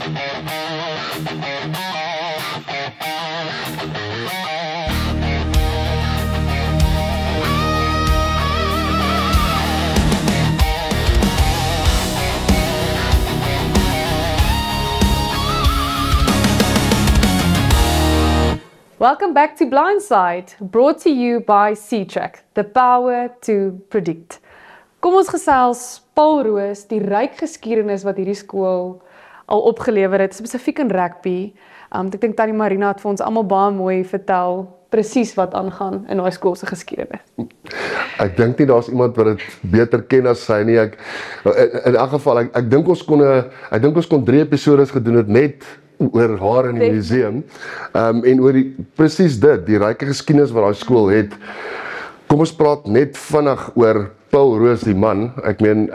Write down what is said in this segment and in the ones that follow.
Welcome back to Blindside, brought to you by C-Track, the power to predict. Kom ons gesels Paul Roos, die ryk geskiedenis wat hierdie skool al opgelewer het, spesifiek in rugby. Ek dink Tannie Marina het vir ons almal baie mooi vertel presies wat aangaan in daai skool se geskiedenis. Ek dink nie daar's iemand wat dit beter ken as sy nie. In elk geval, ek dink ons kon 3 episodes gedoen het net oor haar in die museum, en oor presies dit, die ryke geskiedenis wat daai skool het. Kom ons praat net vinnig oor Paul Roos, die man. Ek meen,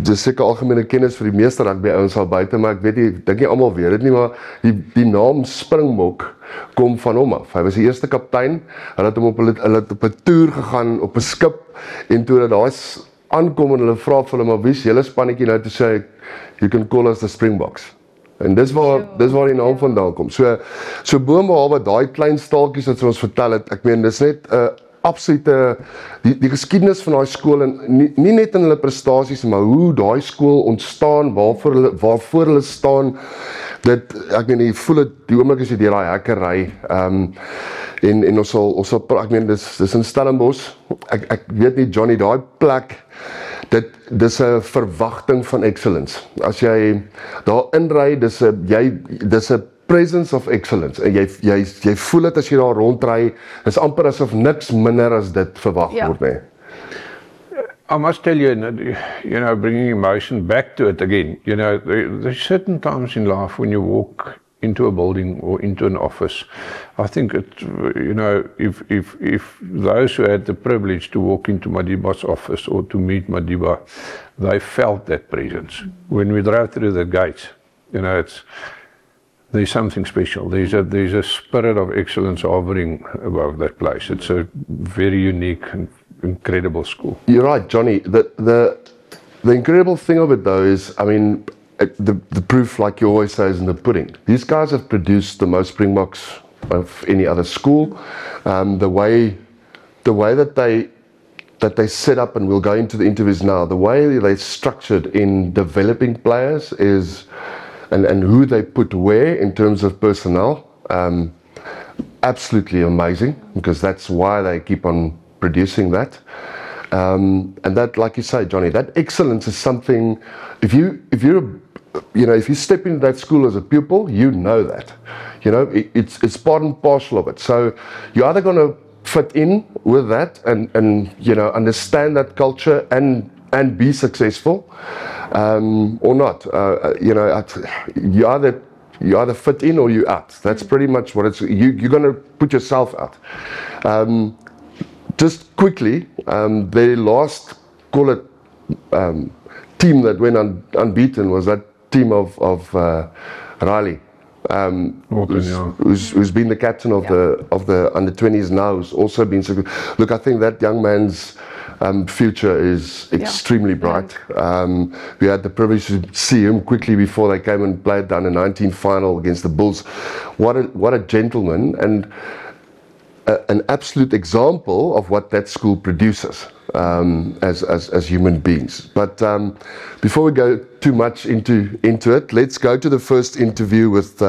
dis seker algemene kennis vir die meeste rugby ouens al buite, maar ek weet nie, dink nie almal weet dit nie, maar die naam Springbok kom van hom af. Hy was die eerste kaptein, hulle het op 'n toer gegaan, op 'n skip, en toe dat daar aankom en hulle vra vir hulle, maar wie is julle spannetjie nou, te sê, you can call us the Springboks. En dis waar die naam vandaan kom. So boonbehalwe daai klein staaltjies wat ons vertel het, ek meen, dis net 'n absolute, die geskiedenis van daai skool, en nie net in hulle prestasies, maar hoe daai skool ontstaan, waarvoor hulle staan, ek meen, jy voel het, die oomblik as jy deur daai hekke ry, en ons sal, ek meen, dis in Stellenbosch, ek weet nie, Johnny, daai plek, dis 'n verwagting van excellence. As jy daar inry, dis 'n presence of excellence. En jy voel dit as jy daar rondry, is amper asof niks minder as dit verwag word nie. I must tell you, bringing emotion back to it again, there's certain times in life when you walk into a building or into an office. I think if those who had the privilege to walk into Madiba's office or to meet Madiba, they felt that presence. When we drive through the gates, there's something special. There's a spirit of excellence hovering above that place. It's a very unique and incredible school. You're right, Johnny. The incredible thing of it though is, I mean, the proof, like you always say, is in the pudding. These guys have produced the most Springboks of any other school. The way that they set up, and we'll go into the interviews now, the way they're structured in developing players is, and who they put where in terms of personnel, absolutely amazing, because that's why they keep on producing that. And that, like you say, Johnny, that excellence is something, if you step into that school as a pupil, you know that. It's part and parcel of it. So you're either going to fit in with that and understand that culture and be successful, or not. You either fit in or you out. That's pretty much what it's. You're going to put yourself out. Just quickly, their last, call it, team that went unbeaten was that team of Riley, who's been the captain of the under-20s now, who's also been so good. Look, I think that young man's future is extremely bright. We had the privilege to see him quickly before they came and played down the 19 final against the Bulls. What a gentleman, and an absolute example of what that school produces as human beings. But before we go too much into it, let's go to the first interview with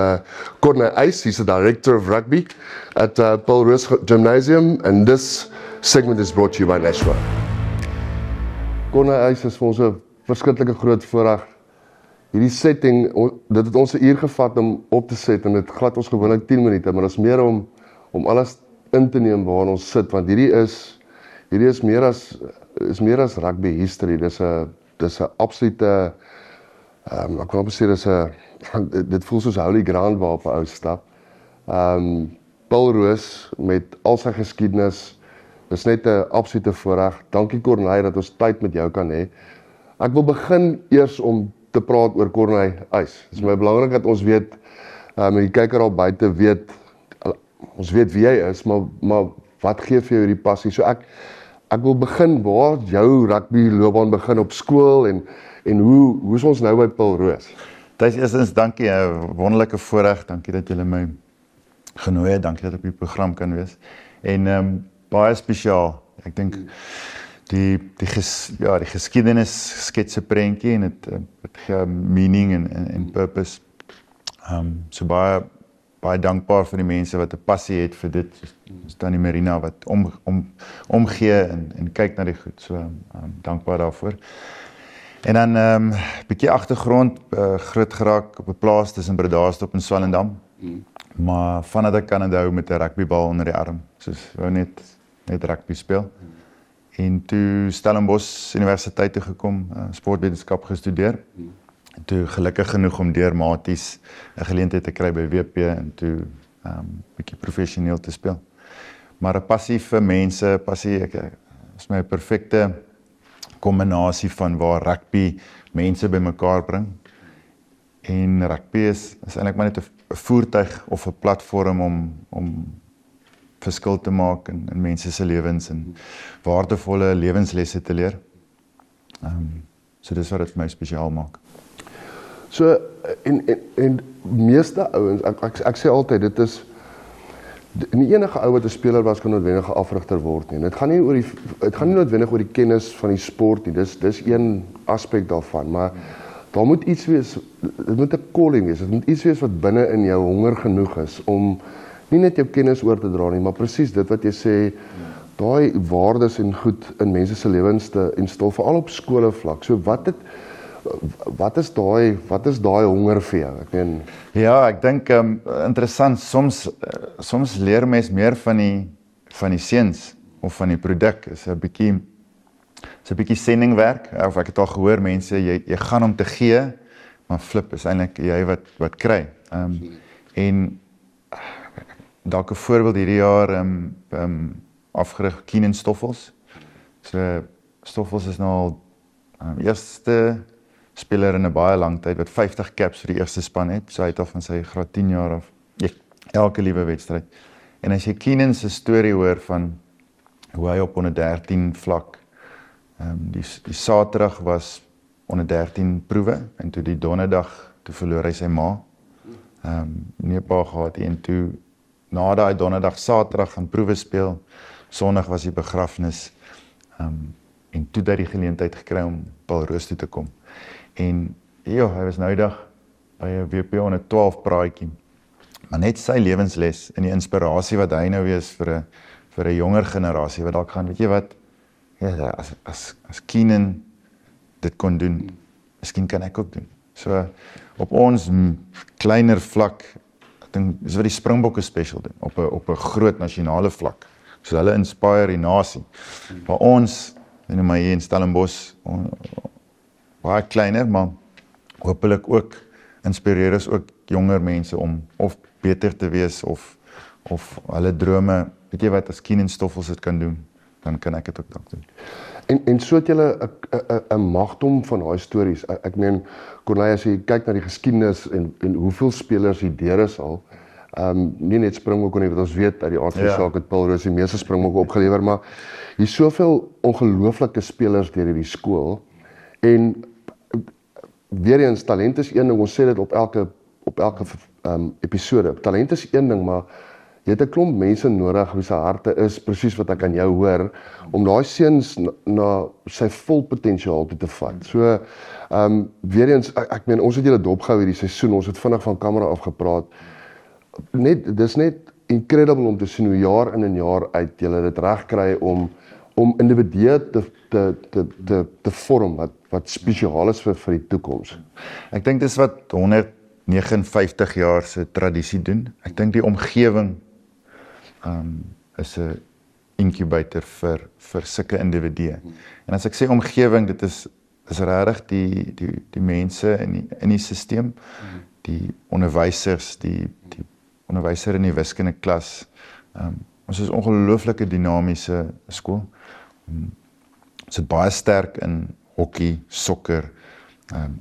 Corné Uys. He's the director of rugby at Paul Roos Gymnasium, and this segment is brought to you by Nashua. Corné Uys is vir ons 'n verskriklike groot voorreg. Hierdie setting, dit het ons 'n uur gevat om op te set, en dit glad ons gewoonlik 10 minute, maar dit is meer om alles in te neem waar ons sit, want hierdie is meer as rugby history. Dis 'n absolute, ek kan amper sê, dit voel soos holy ground waarop 'n ou stap. Paul Roos met al sy geskiedenis, dis net 'n absolute voorreg. Dankie Corné dat ons tyd met jou kan hê. Ek wil begin eers om te praat oor Corné Uys. Dit is my belangrik dat ons weet, die kyker al buite weet, ons weet wie hy is, maar wat gee vir jou die passie? So ek wil begin waar jou rugby loopbaan begin op skool, en hoe is ons nou by Paul Roos? Thijs, eerstens dankie, wonderlike voorreg, dankie dat julle my genooi het, dankie dat ek op die program kan wees. En baie spesiaal, ek dink die geskiedenis skets 'n prentjie en dit gee meaning en purpose. So baie dankbaar vir die mense wat 'n passie het vir dit, soos Tannie Marina wat omgee en kyk na die goed, so dankbaar daarvoor. En dan bietjie agtergrond, groot geraak op 'n plaas tussen Bredasdorp en Swellendam. Maar vanaf ek kan onthou met 'n rugbybal onder die arm, soos wou net rugby speel. En toe Stellenbosch Universiteit toe gekom, sportwetenskap gestudeer. En toe gelukkig genoeg om deur maties 'n geleentheid te kry by WP en toe bietjie professioneel te speel. Maar 'n passie vir mense, is my 'n perfekte kombinasie van waar rugby mense bymekaar bring. En rugby is eintlik maar net 'n voertuig of 'n platform om verskil te maak in mense se lewens en waardevolle lewenslesse te leer. So dis wat dit vir my spesiaal maak. So en meeste ouens, ek sê altyd dit is nie enige ou wat 'n speler was kan noodwendig 'n afrigter word nie. Dit gaan nie noodwendig oor die kennis van die sport nie. Dis een aspek daarvan, maar daar moet iets wees, dit moet 'n calling wees. Dit moet iets wees wat binne in jou honger genoeg is om nie net jou kennis oor te dra nie, maar presies dit wat jy sê, daai waardes en goed in mense se lewens te instel, veral op skole vlak. So wat is daai honger vir jou? Ek meen, ja, ek dink interessant, soms leer mens meer van die seuns of van die produk. Is 'n bietjie sendingwerk, of ek het al gehoor mense jy gaan om te gee, maar flip is eintlik jy wat kry. En dalk 'n voorbeeld hierdie jaar afgerig Keenan Stoffels. So Stoffels is nou al eerste speler in 'n baie lang tyd wat 50 caps vir die eerste span het. So hy het al van sy graad 10 jaar af elke liewe wedstryd. En as jy Keenan se storie hoor van hoe hy op onder 13 vlak, die Saterdag was onder 13 proewe en toe die Donderdag toe verloor hy sy ma. Nie 'n pa gehad en toe na daai Donderdag Saterdag gaan proewe speel. Sondag was die begrafnis. En toe het hy die geleentheid gekry om Paul Roos toe te kom. En hy was nou dag by 'n WP onder 12 praatjie. Maar net sy lewensles en die inspirasie wat hy nou wees vir 'n jonger generasie wat dalk gaan, weet jy wat? Ja, as Keenan dit kon doen, miskien kan ek ook doen. So op ons kleiner vlak, ek dink dis wat die Springbokke special doen op 'n groot nasionale vlak. So hulle inspire die nasie. Waar ons maar hier in Stellenbosch baie kleiner, maar hopelik ook inspireer ons ook jonger mense om of beter te wees of hulle drome, weet jy wat, as Keenan Stoffels dit kan doen, dan kan ek dit ook dalk doen. En so het julle 'n magdom van daai stories. Ek meen, Corneille, as jy kyk na die geskiedenis en hoeveel spelers hier deur is al, nie net Springbokke nie, wat ons weet uit die aard van die saak het Paul Roos die meeste Springbokke opgelewer, maar hier is soveel ongelooflike spelers deur hierdie skool en weer eens, talent is een ding, ons sê dit op elke episode. Talent is een ding, maar jy het 'n klomp mense nodig wie se harte is presies wat ek aan jou hoor om daai seuns na sy vol potensiaal toe te vat. So weer eens, ek meen ons het julle dopgehou hierdie seisoen, ons het vinnig van kamera af gepraat. Dis net incredible om te sien hoe jaar in en jaar uit julle dit reg kry om individue te vorm wat spesiaal is vir die toekoms. Ek dink dis wat 159 jaar se tradisie doen. Ek dink die omgewing is 'n incubator vir sulke individue. En as ek sê omgewing, dit is regtig die mense in die stelsel, die onderwysers, die onderwyser in die wiskunde klas. Ons is 'n ongelooflike dinamiese skool. Ons is baie sterk in hokkie, sokker,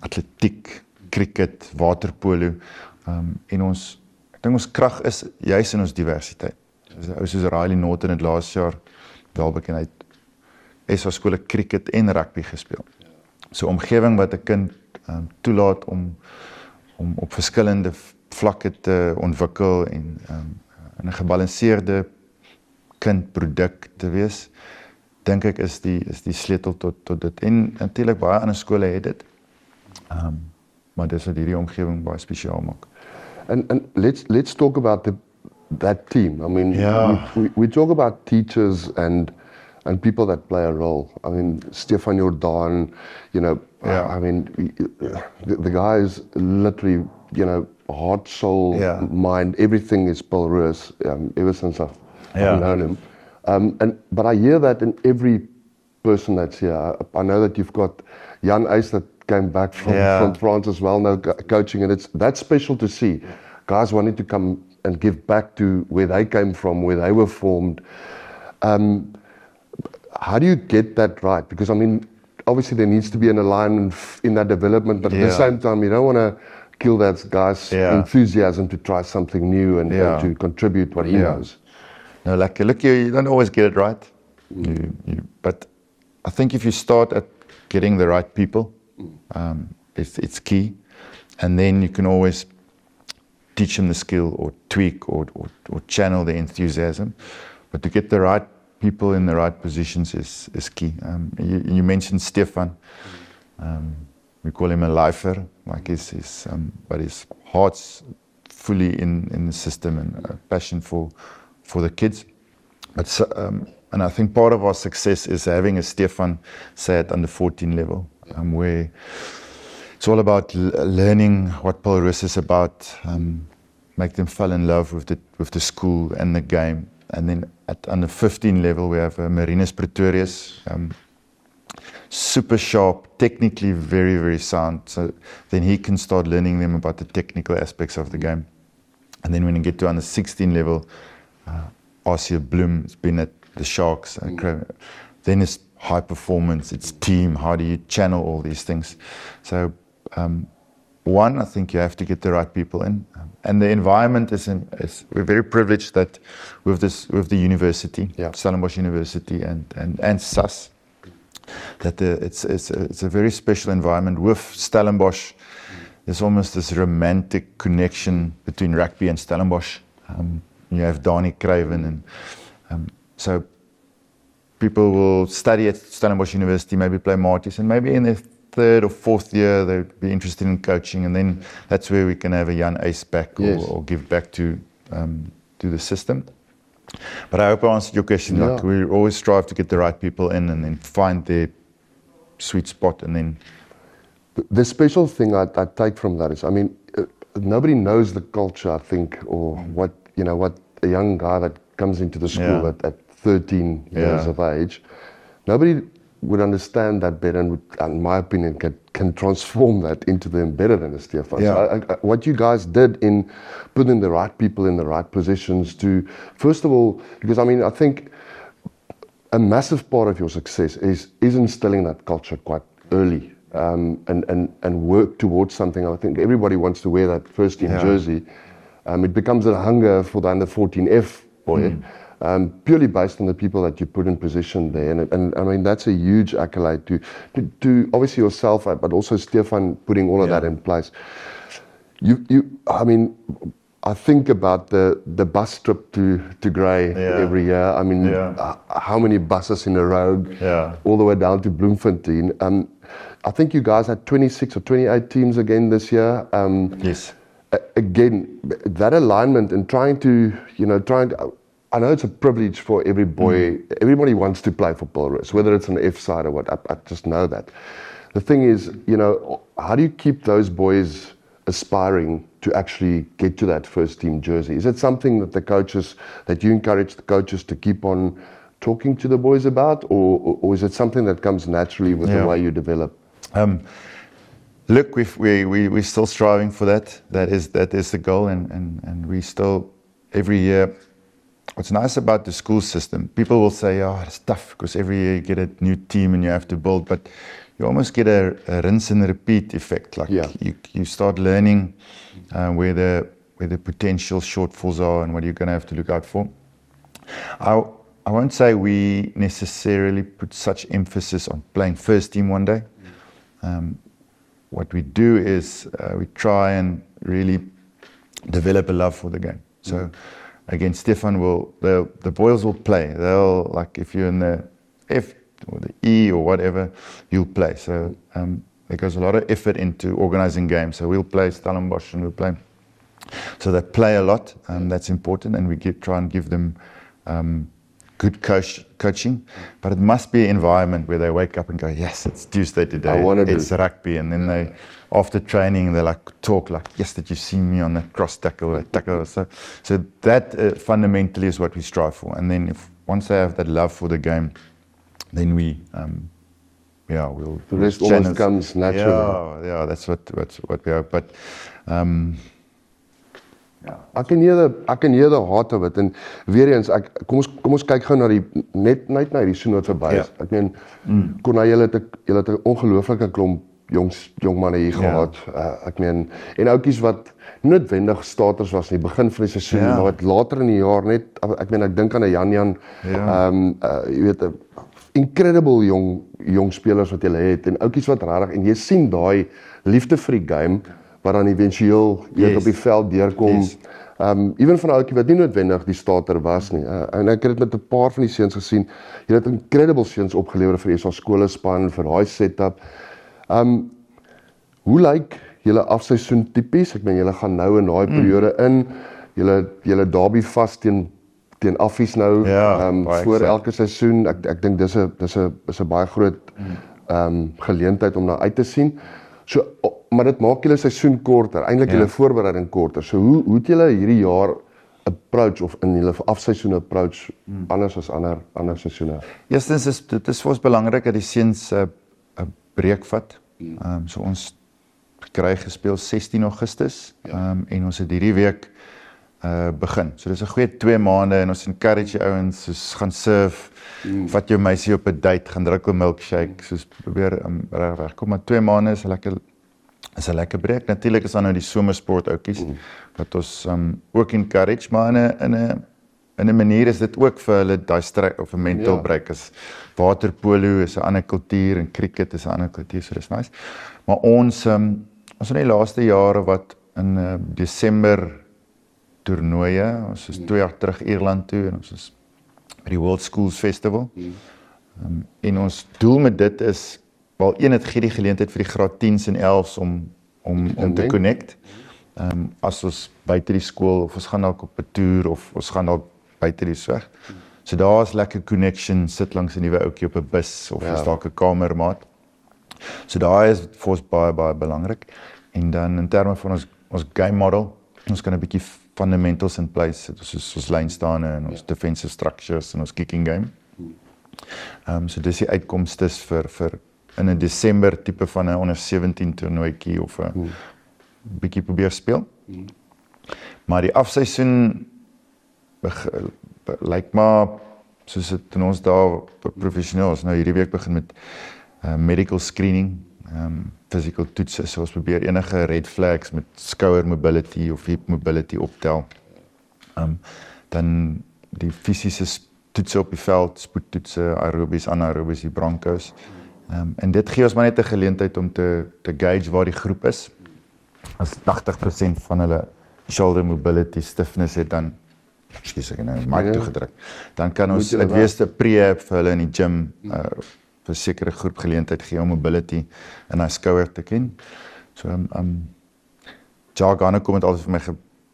atletiek, cricket, waterpolo. En ek dink ons krag is juis in ons diversiteit. Soos Riley Norton het laas jaar welbekend SA skole cricket en rugby gespeel. So omgewing wat 'n kind toelaat om om op verskillende vlakke te ontwikkel en 'n gebalanseerde kindproduk te wees, dink ek is die sleutel tot dit. En natuurlik baie ander skole het dit. Maar dis wat hierdie omgewing baie spesiaal maak. And let's talk about that team. I mean, we talk about teachers and people that play a role. I mean, Stefan Jordan, you know, I mean, the guy is literally, you know, heart, soul, mind, everything is Paul Roos, ever since I've known him. But I hear that in every person that's here. I know that you've got Jan Eys that came back from France as well, now coaching, and that's special to see. Guys wanting to come and give back to where they came from, where they were formed. How do you get that right? Because I mean, obviously there needs to be an alignment in that development, but at the same time, you don't want to kill that guy's enthusiasm to try something new and to contribute what he knows. No, look, you don't always get it right. But I think if you start at getting the right people, it's key. And then you can always teach them the skill or tweak or channel their enthusiasm. But to get the right people in the right positions is key. You mentioned Stefan. We call him a lifer, like but his heart's fully in the system and a passion for the kids. But and I think part of our success is having a Stefan, say at under 14 level, where it's all about learning what Paul Roos is about, make them fall in love with the school and the game. And then at under 15 level, we have Marinus Pretorius, super sharp, technically very, very sound. So then he can start learning them about the technical aspects of the game. And then when you get to under 16 level, Arcia Bloom has been at the Sharks. Then it's high performance, it's team, how do you channel all these things? So one, I think you have to get the right people in. And the environment we're very privileged that with the university, Stellenbosch University and SAS, that it's a very special environment. With Stellenbosch, there's almost this romantic connection between rugby and Stellenbosch. You have Dani Craven, and so people will study at Stellenbosch University, maybe play Marties, and maybe in their third or fourth year they'd be interested in coaching, and then that's where we can have a Jan Eys back or give back to the system. But I hope I answered your question. Like, we always strive to get the right people in and then find their sweet spot, and then the special thing I take from that is, I mean, nobody knows the culture, I think, or what a young guy that comes into the school at 13 years of age, nobody would understand that better, and would, in my opinion, can transform that into them better than a Stefan. So what you guys did in putting the right people in the right positions to, first of all, because I mean, I think a massive part of your success is instilling that culture quite early, and work towards something. I think everybody wants to wear that first team jersey. It becomes a hunger for the under 14F boy. Purely based on the people that you put in position there, and I mean that's a huge accolade to obviously yourself, but also Stefan putting all of that in place. I mean, I think about the bus trip to Grey every year. I mean, how many buses in a row, all the way down to Bloemfontein. I think you guys had 26 or 28 teams again this year. Yes. Again, that alignment and trying to. I know it's a privilege for every boy. Everybody wants to play for Paul Roos, whether it's an F side or what. I just know that. The thing is, how do you keep those boys aspiring to actually get to that first team jersey? Is it something that you encourage the coaches to keep on talking to the boys about, or is it something that comes naturally with the way you develop? Look, we're still striving for that. That is the goal, and we still every year. What's nice about the school system, people will say, it's tough because every year you get a new team and you have to build, but you almost get a rinse and repeat effect. Like you start learning where the potential shortfalls are and what you're going to have to look out for. I won't say we necessarily put such emphasis on playing first team one day. What we do is we try and really develop a love for the game. So again, Stefan the boys will play. They'll, like, if you're in the F or the E or whatever, you'll play. So there goes a lot of effort into organizing games. So we'll play Stellenbosch and we'll play. So they play a lot, that's important, and we try and give them good coaching. But it must be an environment where they wake up and go, yes, it's Tuesday today, it's rugby. And then they, after training, they talk like, yes, did you see me on that cross tackle? So that fundamentally is what we strive for. And then once they have that love for the game, then we, we'll... The rest almost comes naturally. Yeah, that's what we hope. But, Ek kan hier die hart of it, en weer eens, kom ons kyk gou na net na die soenoot verby is. Ek meen, Corneille het 'n ongelooflike klomp jong manne hier gehad. Ek meen, en oudjies wat noodwendig starters was in die begin van die seisoen, maar wat later in die jaar net, ek dink aan 'n Jan, jy weet, incredible jong spelers wat jy het, en oudjies wat regtig, en jy sien daai liefde vir die game, wat dan eventueel op die veld deurkom. Even van 'n ouetjie wat nie noodwendig die starter was nie. En ek het dit met 'n paar van die seuns gesien. Jy het incredible seuns opgelewer vir SA skolespan, vir daai setup. Hoe lyk julle afseisoen tipies? Ek meen julle gaan nou in daai periode in. Julle derby vas teen Affies nou voor elke seisoen. Ek dink dis 'n baie groot geleentheid om na uit te sien. So, maar dit maak julle seisoen korter, eintlik julle voorbereiding korter. So hoe het julle hierdie jaar approach of in julle afseisoen approach anders as ander seisoene? Eerstens dit is vir ons belangrik dat die seuns 'n breek vat. So ons kry gespeel 16 Augustus en ons het hierdie week begin. So dis 'n goeie 2 maande en ons encourage die ouens, soos gaan surf, vat jou meisie op 'n date, gaan drink 'n milkshake, soos probeer reg. Kom maar 2 maande is 'n lekker breek. Natuurlik is dan nou die somersport oudjies wat ons ook encourage, maar in 'n manier is dit ook vir hulle daai stryd of 'n mental break. Is waterpolo is 'n ander kultuur en cricket is 'n ander kultuur, so dis nice. Maar ons in die laaste jare wat in Desember toernooie, ons is 2 jaar terug Ierland toe en ons is by die World Schools Festival. En ons doel met dit is, wel het gee die geleentheid vir die graad 10s en 11s om te connect. As ons buite die skool, of ons gaan dalk op 'n toer, of ons gaan dalk buite die weg. So daar is lekker connection, sit langs 'n nuwe ouetjie op 'n bus, of is dalk 'n kamermaat. So daar is vir ons baie belangrik. En dan in terme van ons game model, ons kan 'n bietjie fundamentals in place, soos ons lynstane en ons defensive structures en ons kicking game. So dis die uitkomstes vir in 'n Desember tipe van 'n onder 17 toernooitjie of 'n bietjie probeer speel. Maar die afseisoen lyk maar soos dit in ons daar professioneel. Ons nou hierdie week begin met medical screening, physical toetse, so ons probeer enige red flags met skouer mobility of hip mobility optel. Dan die fisiese toetse op die veld, spoedtoetse, aerobies, anaerobies, die Broncos. En dit gee ons maar net 'n geleentheid om te gauge waar die groep is. As 80% van hulle shoulder mobility stiffness het, dan ek nou mic toegedruk. Dan kan ons dit wees 'n prehab vir hulle in die gym, vir 'n sekere groep geleentheid gee om mobility in hy skouer te ken. So Jargon kom dit altyd vir my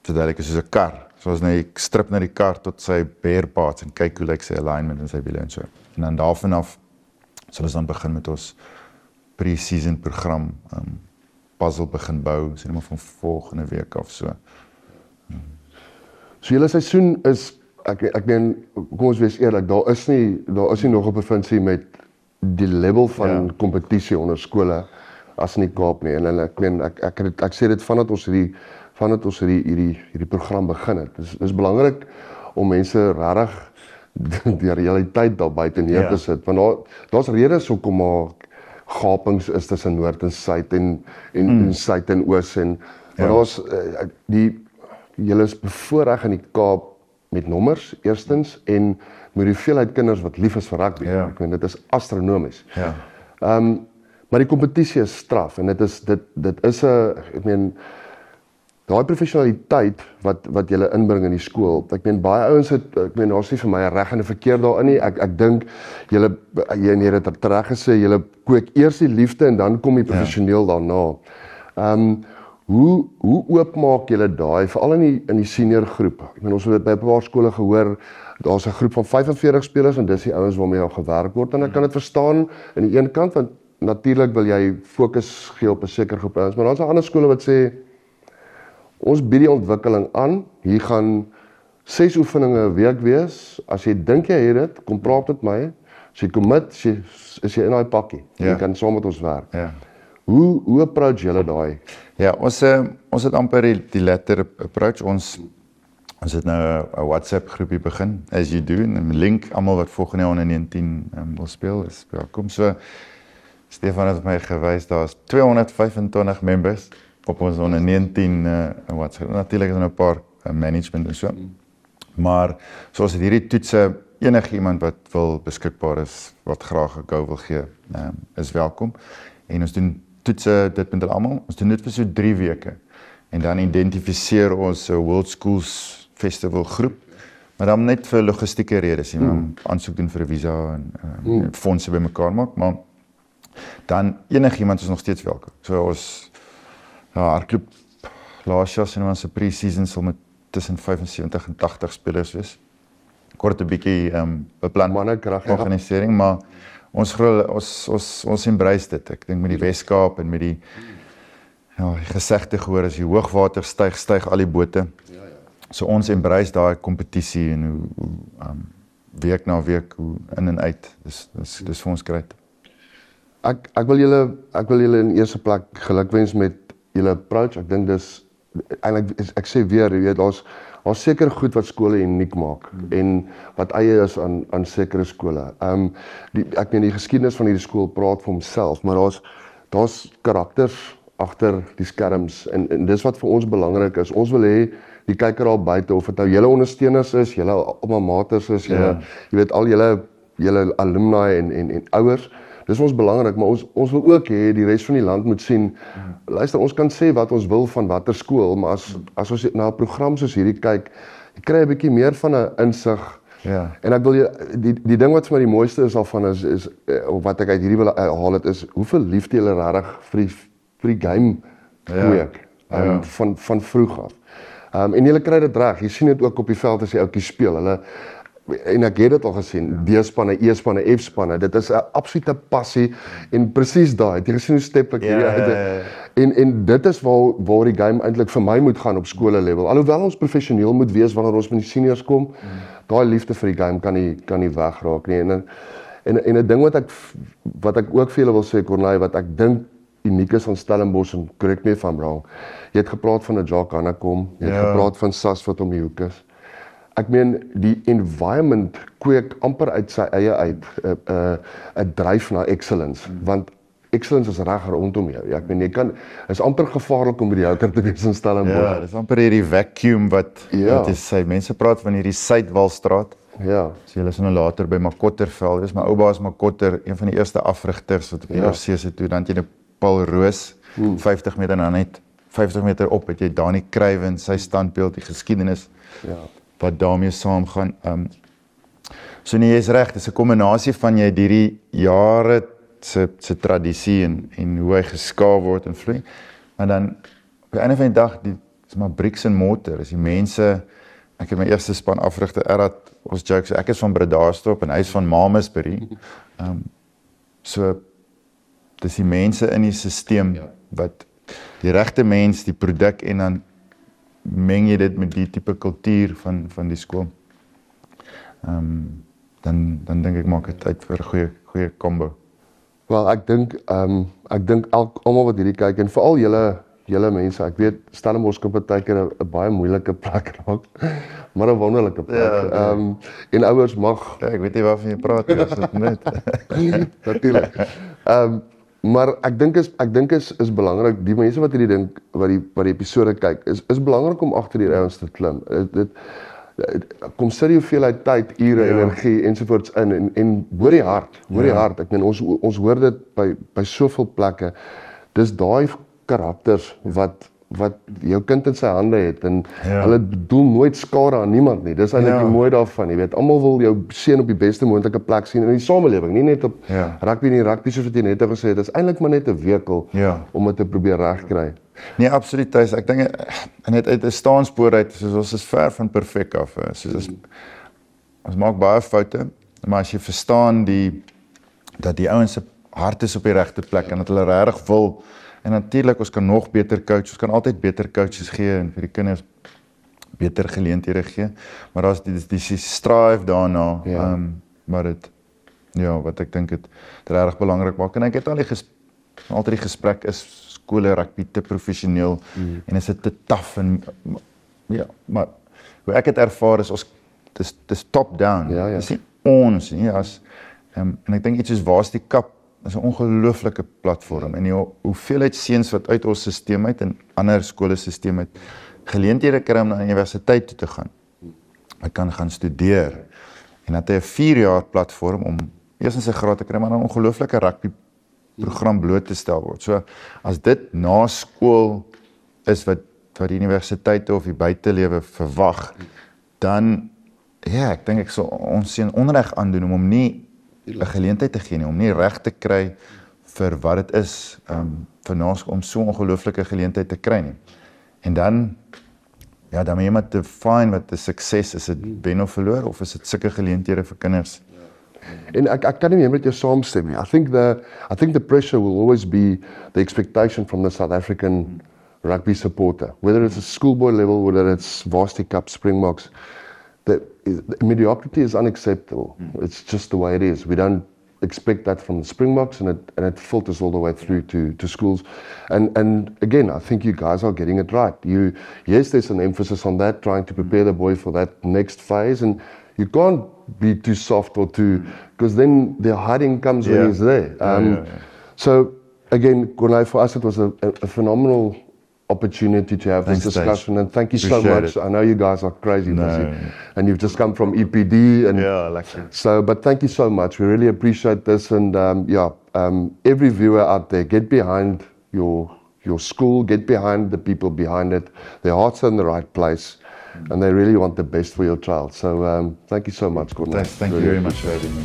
verduidelik soos 'n kar. So as jy strip na die kar tot sy bare parts en kyk hoe lyk sy alignment en sy wiele en so. En dan daarvan af sal ons dan begin met ons pre-season program, puzzle begin bou, sien maar van volgende week af so. So julle seisoen is, ek meen, kom ons wees eerlik, daar is nie nog 'n provinsie met die level van kompetisie onder skole as in die Kaap nie. En ek meen, ek sê dit vandat ons hierdie program begin het. Dis belangrik om mense regtig die realiteit daar buite neer te sit, want daar's redes hoekom maar gapings is tussen Noord en Suid en Suid en Oos en maar daar's julle is bevoorreg in die Kaap met nommers eerstens en met die hoeveelheid kinders wat lief is vir rugby. Ek meen dit is astronomies. Maar die kompetisie is straf en dit is 'n ek meen daai professionaliteit wat jy inbring in die skool. Ek meen baie ouens daar's nie vir my 'n reg en 'n verkeerd daarin nie. Ek dink jy het dit reg gesê, jy kweek eers die liefde en dan kom jy professioneel daarna. Hoe oop maak julle daai veral in die senior groep? Ek meen ons het dit by 'n paar skole gehoor, daar's 'n groep van 45 spelers en dis die ouens waarmee daar gewerk word en ek kan dit verstaan aan die een kant want natuurlik wil jy fokus gee op 'n sekere groep ouens, maar daar's 'n ander skole wat sê ons bied die ontwikkeling aan. Hier gaan 6 oefeninge 'n week wees. As jy dink jy het dit, kom praat met my. As jy commit, is jy in daai pakkie. Jy kan saam met ons werk. Ja. Hoe approach julle daai? Ja, ons het amper die latter approach. Ons het nou 'n WhatsApp groepie begin, as you do, en 'n link, almal wat volgende jaar onder 19 wil speel, is welkom. So, Stefan het my gewys, daar's 225 members op ons onder 19 WhatsApp. Natuurlik is er 'n paar management en so. Maar soos het hierdie toetse, enige iemand wat wil beskikbaar is, wat graag 'n go wil gee, is welkom. En ons doen toetse dit met hulle almal. Ons doen dit vir so 3 weke. En dan identifiseer ons 'n World Schools Festival groep, maar dan net vir logistieke redes, jy moet aansoek doen vir 'n visa en fondse bymekaar maak, maar dan enigiemand is nog steeds welkom. So ons hardloop laas jaar in ons pre-season sal met tussen 75 en 80 spelers wees. Kort 'n bietjie beplan organisering, maar ons embrace dit. Ek dink met die Weskaap en met die gesegde gehoor, as die hoogwater styg al die bote. So ons embrace daai kompetisie en hoe week na week hoe in en uit. Dis vir ons great. Ek wil julle in eerste plek gelukwens met julle approach. Ek dink dis eintlik ek sê weer, jy weet daar's seker goed wat skole uniek maak en wat eie is aan sekere skole. Ek meen die geskiedenis van hierdie skool praat vir homself, maar daar's karakters agter die skerms en dis wat vir ons belangrik is. Ons wil hê die kyker daar buite, of dit nou julle ondersteuners is, julle alma maters is, jy weet al julle alumni en ouers. Dis ons belangrik, maar ons wil ook hê die res van die land moet sien. Luister, ons kan sê wat ons wil van watter skool, maar as ons na 'n program soos hierdie kyk, jy kry 'n bietjie meer van 'n insig. Ja. En ek wil die ding wat vir my die mooiste is daarvan is wat ek uit hierdie wil haal het is hoeveel liefde julle regtig vir die game kweek van vroeg af. En julle kry dit reg. Jy sien dit ook op die veld as die ouetjies speel. En ek het dit al gesien, D-spanne, E-spanne, F-spanne, dit is 'n absolute passie en presies daai, het jy gesien hoe step ek hierdie uit, en dit is waar die game eintlik vir my moet gaan op skole level, alhoewel ons professioneel moet wees wanneer ons met die seniors kom, daai liefde vir die game kan nie wegraak nie, en 'n ding wat ek ook vir julle wil sê, Corneille, wat ek dink uniek is aan Stellenbosch, en correct me if I'm wrong, jy het gepraat van 'n Jacques Hannekom, jy het gepraat van Sas wat om die hoek is. Ek meen, die environment kweek amper uit sy eie uit 'n dryf na excellence, want excellence is reg rondom jou. Ek meen, is amper gevaarlik om by die houter te wees in Stellenbosch. Ja, dis amper hierdie vacuum wat jy sê. Mense praat van hierdie Suidwalstraat. Ja. So julle is nou later by Makotterveld. Dis my oupa is Makotter, een van die eerste afrigters wat op die RC se toe, dan het jy 'n Paul Roos, 50 meter en dan net 50 meter op, het jy Dani Kruiven, sy standbeeld, die geskiedenis. Ja. Wat daarmee saamgaan. So nee, jy is reg, dis 'n kombinasie van jy hierdie jare se tradisie en hoe hy geskaaf word en vloei. Maar dan op die einde van die dag, dis maar bricks and mortar, is die mense. Ek het my eerste span afrigter Erad, ons jokes, ek is van Bredasdorp en hy is van Mamasbury. So dis die mense in die stelsel wat die regte mens, die produk en dan meng jy dit met die tipe kultuur van die skool. Dan dink ek maak dit uit vir 'n goeie combo. Wel, ek dink almal wat hierdie kyk en veral julle mense, ek weet Stellenbosch kan partykeer 'n baie moeilike plek raak, maar 'n wonderlike plek. En ouers mag, ek weet nie waarvan jy praat nie, as dit net. Natuurlik. Maar ek dink is belangrik, die mense wat hierdie ding wat die episode kyk, is belangrik om agter die ouens te klim. Dit kom sit die hoeveelheid tyd, ure, energie ensovoorts in en hoor die hart. Ek meen ons hoor dit by soveel plekke. Dis daai karakters wat wat jou kind in sy hande het en hulle bedoel nooit skade aan niemand nie. Dis eintlik die mooi daarvan, jy weet. Almal wil jou seun op die beste moontlike plek sien in die samelewing, nie net op rugby nie. Rugby soos wat jy net gesê het, dis eintlik maar net 'n vehikel om dit te probeer regkry. Nee, absoluut. Ek dink net uit 'n staanspoor uit, soos ons is ver van perfek af. Soos ons maak baie foute, maar as jy verstaan dat die ouens se hart is op die regte plek en dat hulle regtig wil. En natuurlik, ons kan nog beter coach, ons kan altyd beter coaches gee en vir die kinders beter geleenthede gee, maar daar's die strive daarna, maar dit, wat ek dink het regtig belangrik maak, en ek het altyd die gesprek, is skole rugby te professioneel, en is dit te taaf, en maar hoe ek het ervaar is, dis top down, dis nie ons, en ek dink iets soos Varsity Cup, is 'n ongelooflike platform en die hoeveelheid seuns wat uit ons stelsel uit en ander skole stelsel uit geleenthede kry om na universiteit toe te gaan. Hy kan gaan studeer en dat hy 'n 4-jaar platform om eers in sy graad te kry, maar 'n ongelooflike rugby program bloot te stel word. So as dit na skool is wat die universiteite of die buitelewe verwag, dan ek dink ek sal ons seun onreg aandoen om hom nie 'n geleentheid te gee nie, om nie reg te kry vir wat dit is, om so 'n ongelooflike geleentheid te kry nie. En dan, dan moet jy maar define wat 'n sukses is, dit wen of verloor, of is dit sulke geleenthede vir kinders? En ek kan nie meer met jou saamstem nie. I think the pressure will always be the expectation from the South African rugby supporter, whether it's a schoolboy level, whether it's Varsity Cup, Springboks. The mediocrity is unacceptable. It's just the way it is. We don't expect that from the Springboks, and it filters all the way through to schools. And again, I think you guys are getting it right. Yes, there's an emphasis on that, trying to prepare the boy for that next phase, and you can't be too soft or too, because then the hiding comes when he's there. So again, Corneille, for us it was a phenomenal opportunity to have this discussion, and thank you so much. I know you guys are crazy busy, and you've just come from EPD, and but thank you so much. We really appreciate this, and every viewer out there, get behind your school, get behind the people behind it. Their hearts are in the right place, and they really want the best for your child. So thank you so much, Corneille. Thank you very much for having me.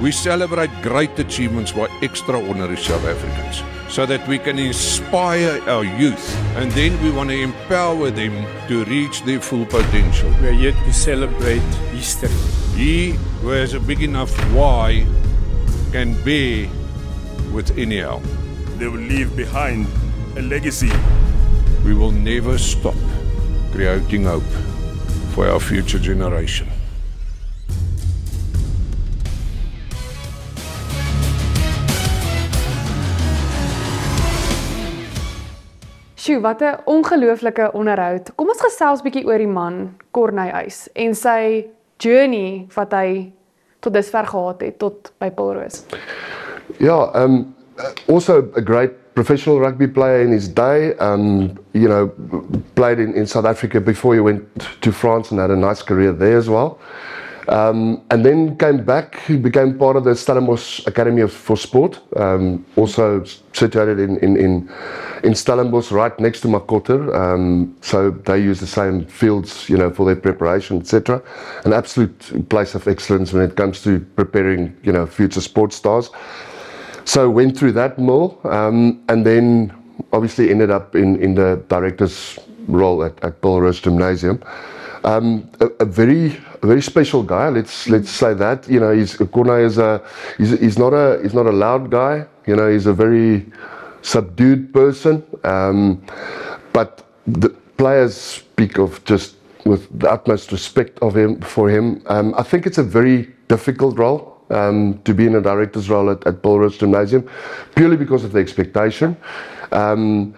We celebrate great achievements by extraordinary South Africans so that we can inspire our youth, and then we want to empower them to reach their full potential. We are here to celebrate history. He who has a big enough why can bear with anyhow. They will leave behind a legacy. We will never stop creating hope for our future generation. Sjoe, wat 'n ongelooflike onderhoud. Kom ons gesels bietjie oor die man, Corneille Uys, en sy journey wat hy tot dusver gehad het, tot by Pulroos. Also a great professional rugby player in his day, played in South Africa before he went to France and had a nice career there as well. And then came back, he became part of the Stellenbosch Academy for Sport, also situated in Stellenbosch, right next to Makotter. So they use the same fields, for their preparation, etc. An absolute place of excellence when it comes to preparing, future sports stars. So went through that mill, and then obviously ended up in the director's role at Pulroos Gymnasium. A very special guy. Let's say that. Corneille he's not a loud guy. He's a very subdued person. But the players speak of just with the utmost respect for him. I think it's a very difficult role. To be in a director's role at Pulroos Gymnasium, purely because of the expectation, and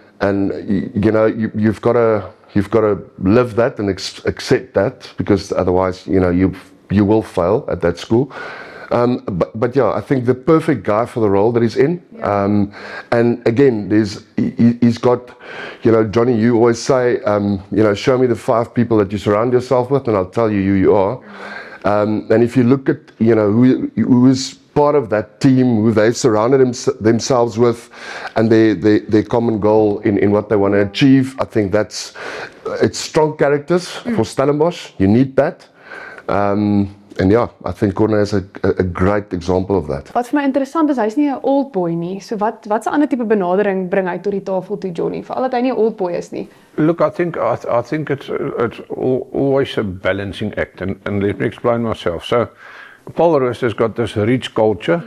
you've got to live that and accept that, because otherwise, you will fail at that school. But I think the perfect guy for the role that he's in. And again, he's got, Johnny, you always say, show me the 5 people that you surround yourself with, and I'll tell you who you are. And if you look at, who is part of that team who they've surrounded themselves with, and their common goal in what they want to achieve. I think it's strong characters for Stellenbosch. You need that. And yeah, I think Corne is a great example of that. Wat vir my interessant is, hy's nie 'n old boy nie. So wat se ander tipe benadering bring hy tot die tafel toe, Johnny? Veral dat hy nie 'n old boy is nie. Look, I think it's always a balancing act, and let me explain myself. So, Paul Roos has got this rich culture,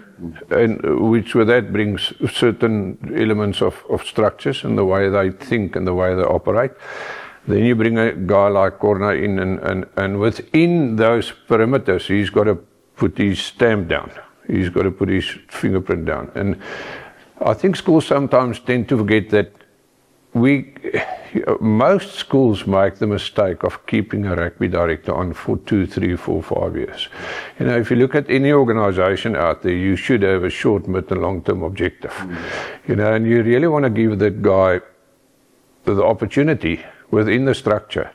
and which with that brings certain elements of structures and the way they think and the way they operate. Then you bring a guy like Corne in, and within those perimeters, he's got to put his stamp down. He's got to put his fingerprint down. And I think schools sometimes tend to forget that most schools make the mistake of keeping a rugby director on for 2, 3, 4, 5 years. You know, if you look at any organization out there, you should have a short, mid, and long-term objective. You know, and you really want to give that guy the opportunity within the structure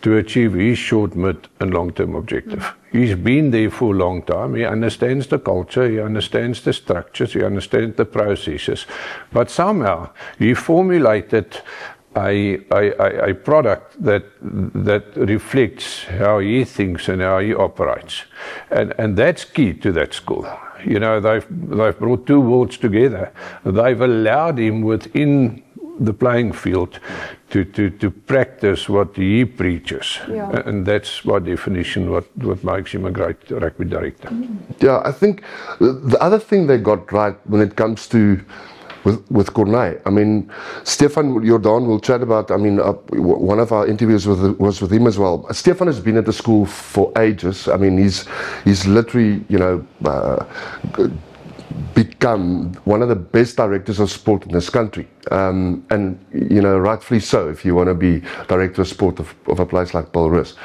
to achieve his short, mid, and long-term objective. He's been there for a long time. He understands the culture, he understands the structures, he understands the processes. But somehow he formulated a product that reflects how he thinks and how he operates. And that's key to that school. You know, they've brought two worlds together. They've allowed him within the playing field to practice what he preaches. Yeah. And that's by definition what makes him a great rugby director. Yeah, I think the other thing they got right when it comes to with Corne, I mean, Stefan Jordan will chat about, I mean, one of our interviews was with him as well. Stefan has been at the school for ages. I mean, he's literally, you know, become one of the best directors of sport in this country, and you know, rightfully so, if you want to be director of sport of a place like Paul Roos.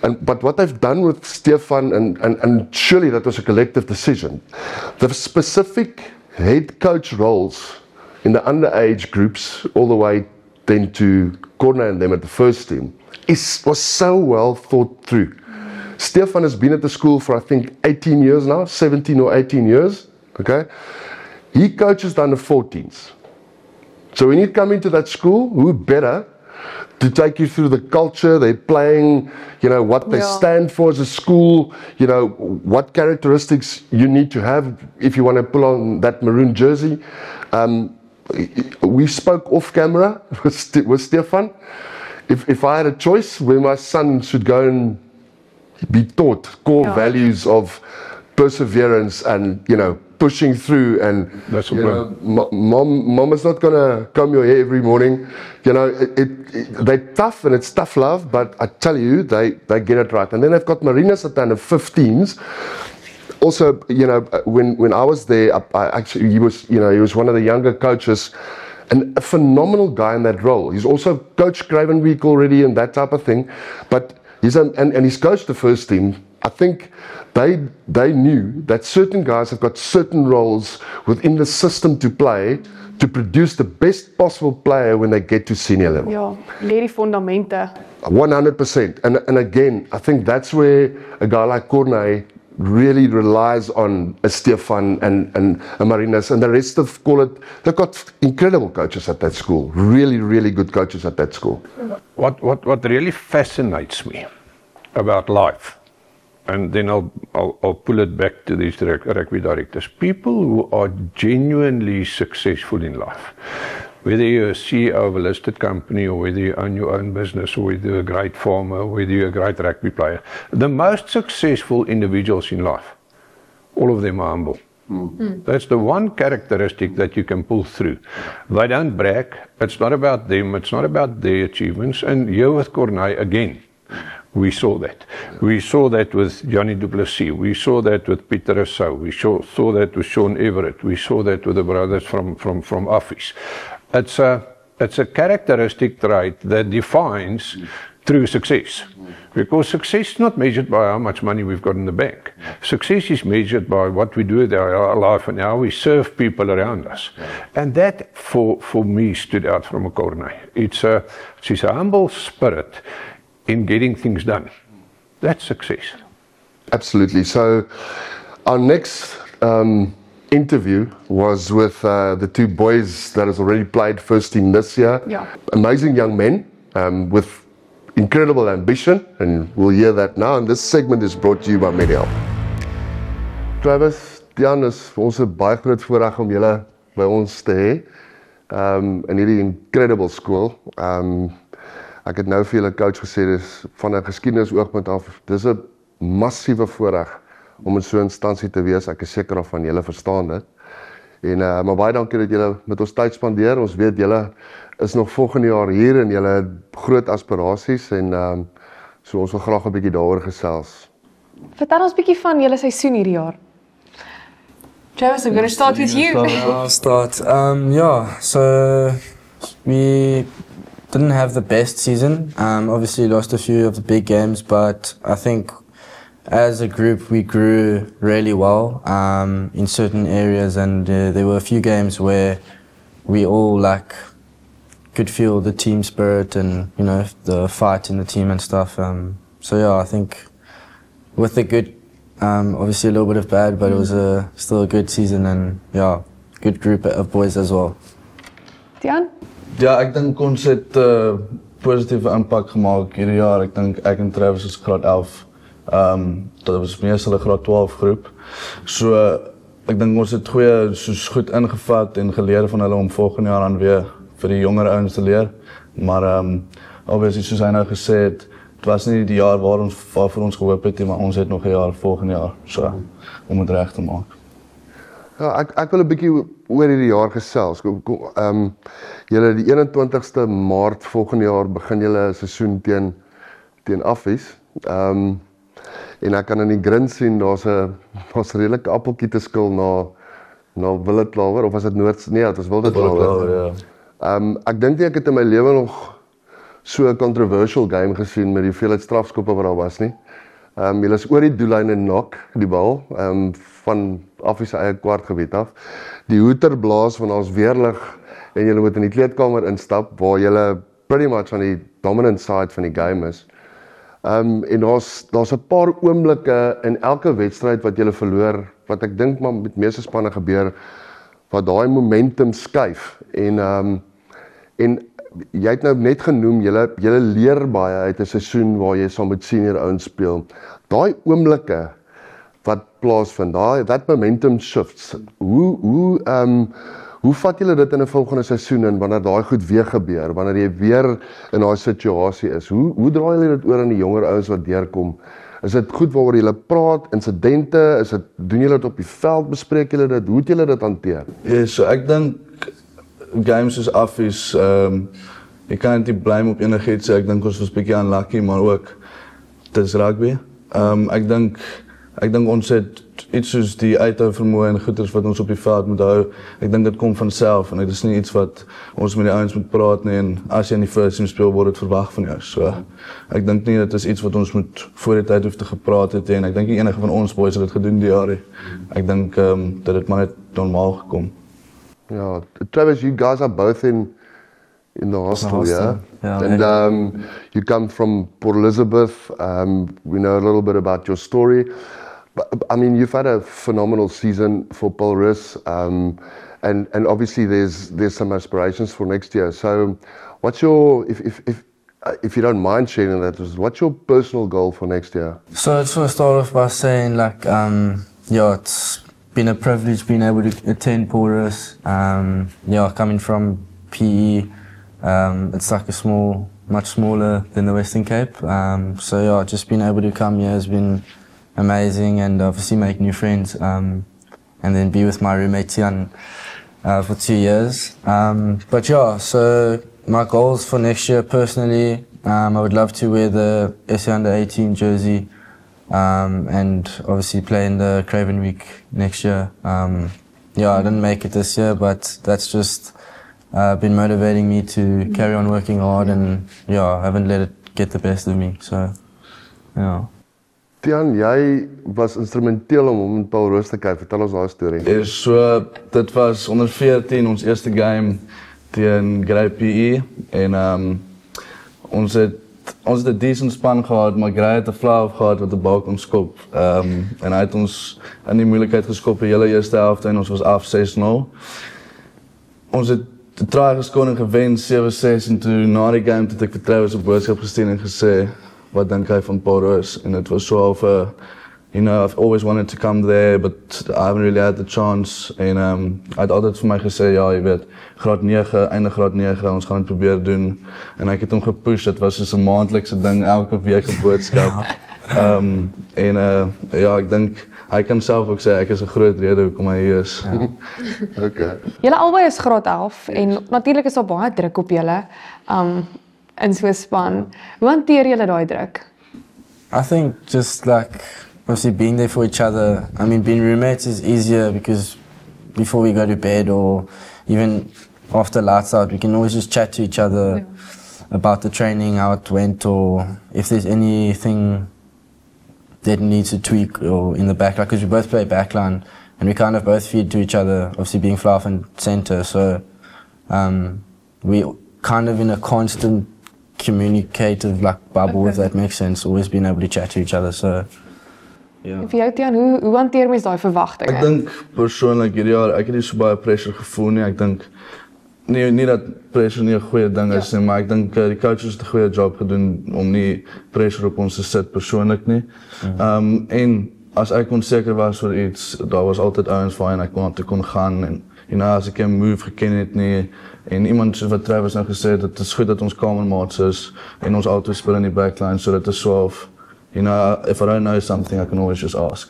But what they've done with Stefan, and surely that was a collective decision, the specific head coach roles in the underage groups all the way then to Corne and them at the first team was so well thought through. Stefan has been at the school for I think 18 years now, 17 or 18 years, okay? He coaches the under 14s. So when you come into that school, who better to take you through the culture, they're playing, you know, what they stand for as a school, you know, what characteristics you need to have if you want to pull on that maroon jersey. We spoke off camera with Stefan. If I had a choice where my son should go and be taught core values of perseverance and, you know, pushing through, and you know, mom is not gonna comb your hair every morning. You know, they're tough and it's tough love, but I tell you, they get it right. And then they've got Marinus at the under 15s. Also, you know, when I was there, he was one of the younger coaches, and a phenomenal guy in that role. He's also coached Craven Week already and that type of thing, but he's he's coached the first team. I think they knew that certain guys have got certain roles within the system to play to produce the best possible player when they get to senior level. Ja, leer die fundamente. 100%. And again, I think that's where a guy like Corne really relies on a Stefan and a Marinus and the rest of they've got incredible coaches at that school. Really, really good coaches at that school. What really fascinates me about life, and then I'll pull it back to these rugby directors. People who are genuinely successful in life, whether you're a CEO of a listed company or whether you own your own business or whether you're a great farmer or whether you're a great rugby player, the most successful individuals in life, all of them are humble. That's the one characteristic that you can pull through. They don't brag. It's not about them. It's not about their achievements. And here with Corne, again, we saw that. We saw that with Johnny du Plessis. We saw that with Peter Rousseau. We saw that with Sean Everett. We saw that with the brothers from Office. It's a characteristic trait that defines true success. Because success is not measured by how much money we've got in the bank. Success is measured by what we do with our life and how we serve people around us. And that, for me, stood out from a Corne. It's a humble spirit in getting things done. That's success. Absolutely. So our next interview was with the two boys that has already played first team this year. Yeah. Amazing young men with incredible ambition, and we'll hear that now. And this segment is brought to you by MediHelp. Travis, Dian, is vir ons 'n baie groot voorreg om julle by ons te hê in hierdie incredible skool. Ek het nou vir julle coach gesê, dis van 'n geskiedenisoogpunt af, dis 'n massiewe voorreg om in so 'n instansie te wees. Ek is seker of van julle verstaan dit. En maar baie dankie dat julle met ons tyd spandeer. Ons weet julle is nog volgende jaar hier en julle het groot aspirasies en so ons wil graag 'n bietjie daaroor gesels. Vertel ons 'n bietjie van julle seisoen hierdie jaar. Travis, I'm going to start with you. I'll start. Yeah, so we didn't have the best season. Obviously lost a few of the big games, but I think as a group we grew really well in certain areas, and there were a few games where we all could feel the team spirit and the fight in the team and stuff. So yeah, I think with the good. Obviously a little bit of bad, but it was still a good season and yeah, good group of boys as well. Dian? Ja, ek dink ons het positiewe impak gemaak hierdie jaar. Ek dink ek en Travis is graad 11. Dat was meestal 'n graad 12 groep. So ek dink ons het soos goed ingevat en geleer van hulle om volgende jaar aan weer vir die jonger ouens te leer. Maar obviously soos hy nou gesê het, het was nie die jaar waarvoor ons gehoop het nie, maar ons het nog 'n jaar volgende jaar, so om dit reg te maak. Ja, ek wil 'n bietjie oor hierdie jaar gesels. Julle die 21ste Maart volgende jaar begin julle seisoen teen Affies. En ek kan in die grind sien daar's 'n redelike appeltjie te skil na Willetlawer, of was dit Noord? Nee, dit was Willetlawer. Ja. Ek dink nie ek het in my lewe nog so 'n controversial game gesien met die hoeveelheid strafskoppe wat daar was nie. Julle is oor die doellyn en knock die bal van Affies se eie kwartgebied af. Die hoeter blaas van ons weerlig en julle moet in die kleedkamer instap waar julle pretty much aan die dominant side van die game is. En daar's 'n paar oomblikke in elke wedstryd wat julle verloor wat ek dink maar met meeste spanne gebeur wat daai momentum skuif en jy het nou net genoem, julle leer baie uit 'n seisoen waar jy saam met senior ouens speel. Daai oomblikke wat plaasvind, that momentum shifts. Hoe vat julle dit in 'n volgende seisoen in wanneer daai goed weer gebeur, wanneer jy weer in daai situasie is? Hoe draai julle dit oor aan die jonger ouens wat deurkom? Is dit goed waaroor julle praat, insidente, doen julle dit op die veld, bespreek julle dit, hoe het julle dit hanteer? Ja, so ek dink games soos Affies, jy kan nie blame op enigiets sê. Ek dink ons was bietjie unlucky, maar ook dis rugby. Ek dink ons het iets soos die uithou vermoë en goeders wat ons op die veld moet hou. Ek dink dit kom van self en dit is nie iets wat ons met die ouens moet praat nie, en as jy in die first team speel word dit verwag van jou. So ek dink nie dit is iets wat ons moet voor die tyd hoef te gepraat het en ek dink nie enige van ons boys het dit gedoen die jaar nie. Ek dink dat dit maar net normaal gekom. Yeah, Travis, you guys are both in the hostel, yeah? Yeah. And you come from Port Elizabeth. We know a little bit about your story. But, I mean, you've had a phenomenal season for Polrus, and obviously there's some aspirations for next year. So, what's your, if you don't mind sharing that, what's your personal goal for next year? So I just want to start off by saying it's been a privilege being able to attend Polrus. Coming from PE, it's like much smaller than the Western Cape. Just being able to come here has been amazing, and obviously make new friends, and then be with my roommate Tian for 2 years. So my goals for next year personally, I would love to wear the SA Under 18 jersey, and obviously play in the Craven Week next year. I didn't make it this year, but that's just been motivating me to carry on working hard, and I haven't let it get the best of me. So, yeah. Tian, jy was instrumenteel om hom in Polrus te kry. Vertel ons daai storie. So dit was onder 14 ons eerste game teen Grey PE en ons het ons het 'n decent span gehad, maar Gray het 'n flauw gehad wat 'n bal kon skop. En hy het ons in die moeilikheid geskop die hele eerste helfte en ons was af 6-0. Ons het die try geskoor en gewen 7-6 en toe na die game het ek vir Travis 'n boodskap gestuur en gesê wat dink hy van Paul Roos, en dit was so half you know, I've always wanted to come there, but I haven't really had the chance. En hy het altyd vir my gesê, ja, jy weet, graad 9, einde graad 9, ons gaan dit probeer doen. En ek het hom gepush, dit was soos 'n maandlikse ding, elke week 'n boodskap. Ja, ek dink, hy kan self ook sê, ek is 'n groot rede hoekom hy hier is. Ja. Okay. Julle albei is graad 11 en natuurlik is daar baie druk op julle in so 'n span. Hoe hanteer julle daai druk? I think just like obviously being there for each other. I mean, being roommates is easier because before we go to bed or even after lights out, we can always just chat to each other about the training, how it went, or if there's anything that needs to tweak or in the backline, because we both play backline and we kind of both feed to each other, obviously being fluff and center. So we kind of in a constant communicative like bubble, if that makes sense, always being able to chat to each other. So ja. En vir jou Tiaan, hoe hanteer mens daai verwagtinge? Ek dink persoonlik hierdie jaar, ek het nie so baie pressure gevoel nie. Ek dink nie dat pressure nie 'n goeie ding is nie, maar ek dink die coaches het 'n goeie job gedoen om nie pressure op ons te sit persoonlik nie. En as ek onseker was oor iets, daar was altyd ouens waarheen ek kon gaan en as ek 'n move geken het nie en iemand soos wat Travis nou gesê het, dit is goed dat ons kamermaats is en ons altyd speel in die backline, so dit is so of if I don't know something, I can always just ask.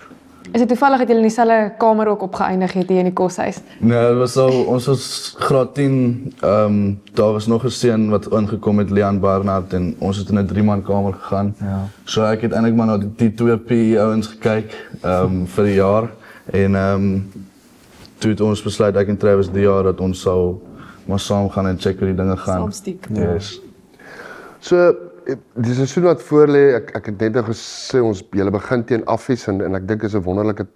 Is dit toevallig dat julle in dieselfde kamer ook opgeëindig het hier in die koshuis? Nee, dit was al, ons was graad 10, daar was nog 'n seun wat ingekom het, Leon Barnard, en ons het in 'n 3-man kamer gegaan. Ja. So ek het eintlik maar na die 2 PE ouens gekyk vir die jaar en toe het ons besluit, ek en Travis die jaar, dat ons sou maar saam gaan en check hoe die dinge gaan. Saamstiek. Yes. So die seisoen wat voorlê, ek het net gesê julle begin teen Affies en ek dink is 'n wonderlike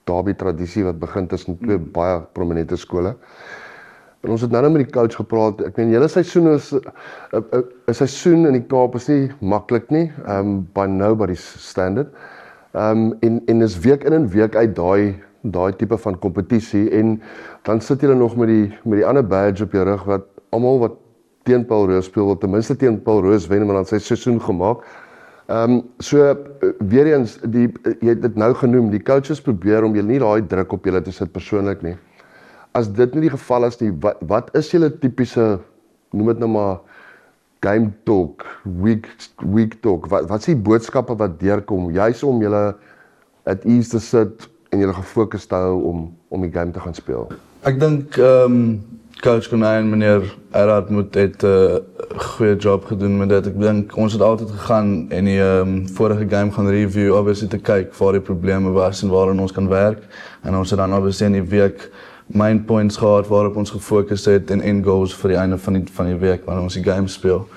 derby tradisie wat begin tussen 2 baie prominente skole. En ons het nou met die coach gepraat. Ek meen julle seisoen is 'n seisoen in die Kaap is nie maklik nie, by nobody's standard. En is week in en week uit daai tipe van kompetisie en dan sit julle nog met die ander badge op jou rug wat almal wat teen Paul Roos speel, wil ten minste teen Paul Roos wen, maar dan sy seisoen gemaak. So weer eens, jy het dit nou genoem, die coaches probeer om julle nie daai druk op julle te sit persoonlik nie. As dit nie die geval is nie, wat is julle tipiese, noem dit nou maar, game talk, week talk, wat is die boodskappe wat deurkom, juis om julle at ease te sit en julle gefokus te hou om die game te gaan speel? Ek dink Coach Konay en meneer Erhard het 'n goeie job gedoen met dit. Ek dink ons het altyd gegaan en die vorige game gaan review, obviously te kyk waar die probleme was en waarin ons kan werk. En ons het dan obviously in die week main points gehad waarop ons gefokus het en end goals vir die einde van die week wanneer ons die game speel.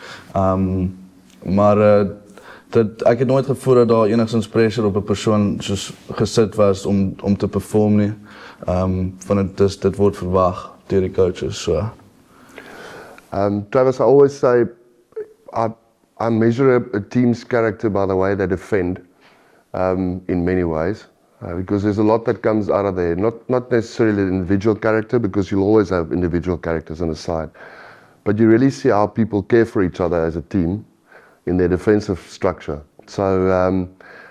Maar ek het nooit gevoel dat daar enigstens pressure op 'n persoon soos gesit was om te perform nie. Van dit word verwag deur die coaches. So. Travis, I always say I measure a team's character by the way they defend in many ways. Because there's a lot that comes out of there, not necessarily the individual character, because you'll always have individual characters on the side, but you really see how people care for each other as a team in their defensive structure. So,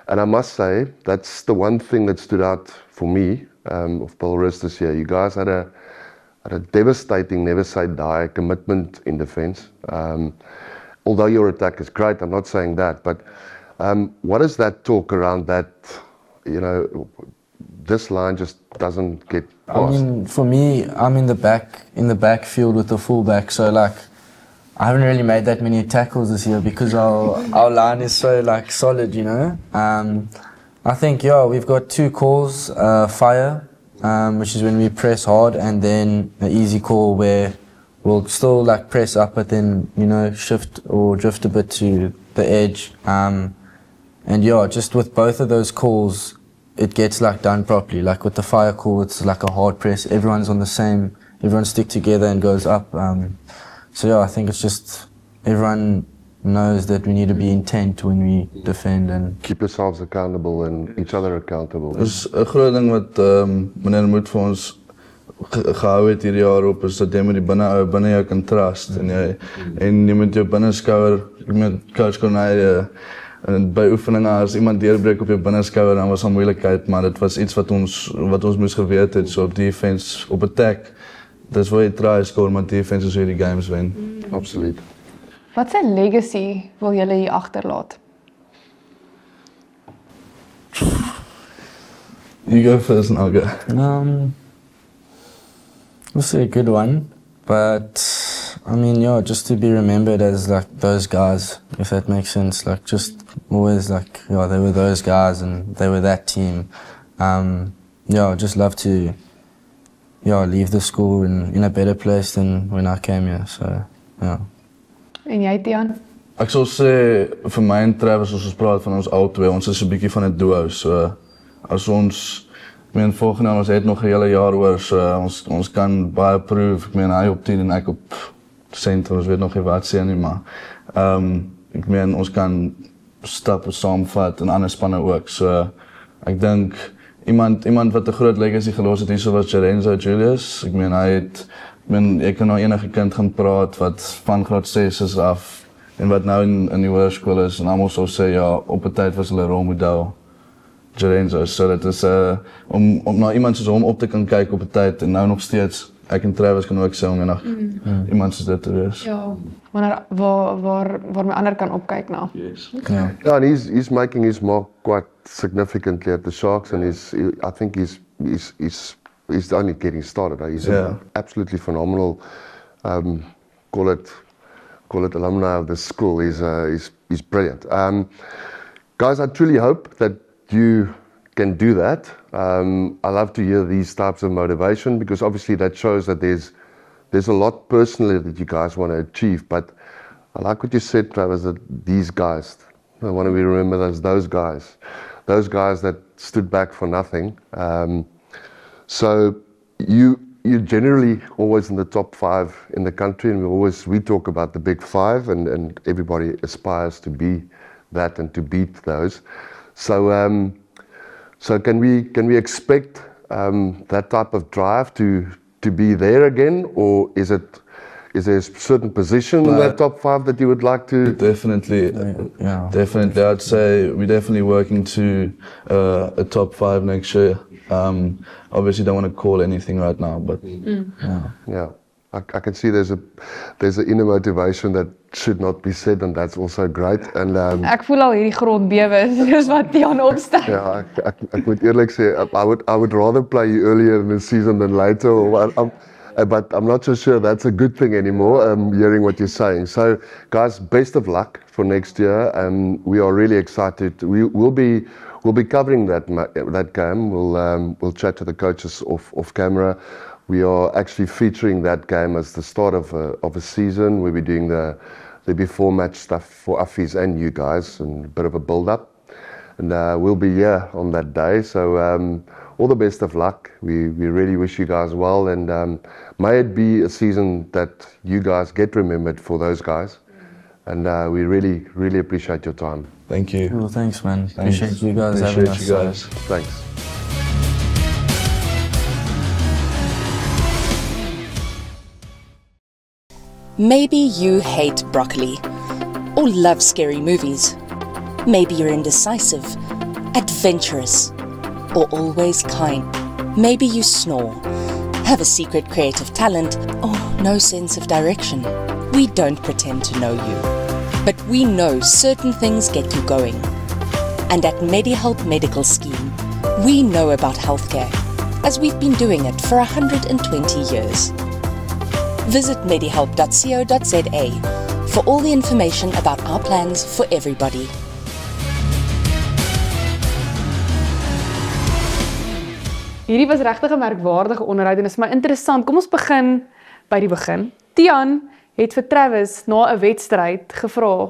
and I must say, that's the one thing that stood out for me of Paul Roos this year. You guys had a devastating, never say die commitment in defense. Although your attack is great, I'm not saying that, but what is that talk around that? This line just doesn't get past. I mean, for me, I'm in the backfield with the fullback, so like, I haven't really made that many tackles this year because our line is so like solid, I think, we've got 2 calls, fire, which is when we press hard, and then an easy call where we'll still like press up, but then, shift or drift a bit to the edge. And just with both of those calls, it gets like done properly. Like with the fire call, it's like a hard press. Everyone's on the same, everyone stick together and goes up. So I think it's just everyone knows that we need to be intent when we defend and Keep yourselves accountable and each other accountable. Dis 'n groot ding wat meneer Moed vir ons gehou het hierdie jaar op is dat jy met die binne jou kan trust en jy moet jou binneskouer met coach Corneille en by oefeninge as iemand deurbreek op jou binneskouer dan was al moeilikheid, maar dit was iets wat ons moes geweet het, so op defense, op attack. Dis waar jy try score, maar defense is hoe die games wen. Absoluut. Wat 'n legacy wil julle hier agterlaat? You go first, Naga. We'll say a good one, but I mean, yeah, just to be remembered as like those guys, if that makes sense. Like just always like, yeah, they were those guys and they were that team. Yeah, I'd just love to, yeah, leave the school in a better place than when I came here. So, yeah. En jy, Tiaan? Ek sal sê vir my en Travis as ons praat van ons albei, ons is 'n bietjie van 'n duo. So as ons ek meen volgende jaar ons het nog 'n hele jaar oor, so ons kan baie prove. Ek meen hy op 10 en ek op sentrum, ons weet nog nie wat sê nie, maar ek meen ons kan stappe saamvat en ander spanne ook. So ek dink iemand wat 'n groot legacy gelos het hierso was Jerenzo Julius. Ek meen jy kan nou enige kind gaan praat wat van graad 6 is af en wat nou in die hoërskool is en almal sou sê ja, op 'n tyd was hulle rolmodel. Jerenzo, so dit is om na iemand soos hom op te kan kyk op 'n tyd en nou nog steeds ek en Travis kan ook sê om eendag iemand soos dit te wees. Ja, waar my ander kan opkyk na. Yes. Yeah. Yeah, and he's making his mark quite significantly at the Sharks, and I think he's only getting started. He's absolutely phenomenal. Call it alumni of the school. He's brilliant. Guys, I truly hope that you can do that. I love to hear these types of motivation because obviously that shows that there's a lot personally that you guys want to achieve. But I like what you said, Travis, that these guys, I want to be remembered as those guys that stood back for nothing. So you're generally always in the top 5 in the country, and we talk about the big 5, and everybody aspires to be that and to beat those. So can we expect that type of drive to be there again, or is there a certain position in that top 5 that you would like to? Definitely, Yeah. definitely. I'd say we're definitely working to a top 5 next year. Obviously, don't want to call anything right now, but Yeah, I can see there's an inner motivation that should not be said, and that's also great. And Ek voel al hierdie grond bewe, soos wat Tiaan opstel. yeah, ek moet eerlik sê, I would rather play you earlier in the season than later. But I'm not so sure that's a good thing anymore, hearing what you're saying. So, guys, best of luck for next year. We are really excited. We'll be covering that game. We'll chat to the coaches off camera. We are actually featuring that game as the start of a season. We'll be doing the before match stuff for Affies and you guys, and a bit of a build up. And we'll be here on that day. So all the best of luck. We really wish you guys well, and may it be a season that you guys get remembered for those guys. And we really appreciate your time. thank you. Well, thanks, man. Thanks. Appreciate you guys having us. Appreciate you guys. Thanks. Maybe you hate broccoli or love scary movies. Maybe you're indecisive, adventurous, or always kind. Maybe you snore, have a secret creative talent, or no sense of direction. We don't pretend to know you, but we know certain things get you going. And at MediHelp Medical Scheme, we know about healthcare, as we've been doing it for 120 years. Visit medihelp.co.za for all the information about our plans for everybody. Hierdie was regtig 'n merkwaardige onderhoud en is my interessant. Kom ons begin by die begin. Tiaan het vir Travis na 'n wedstryd gevra,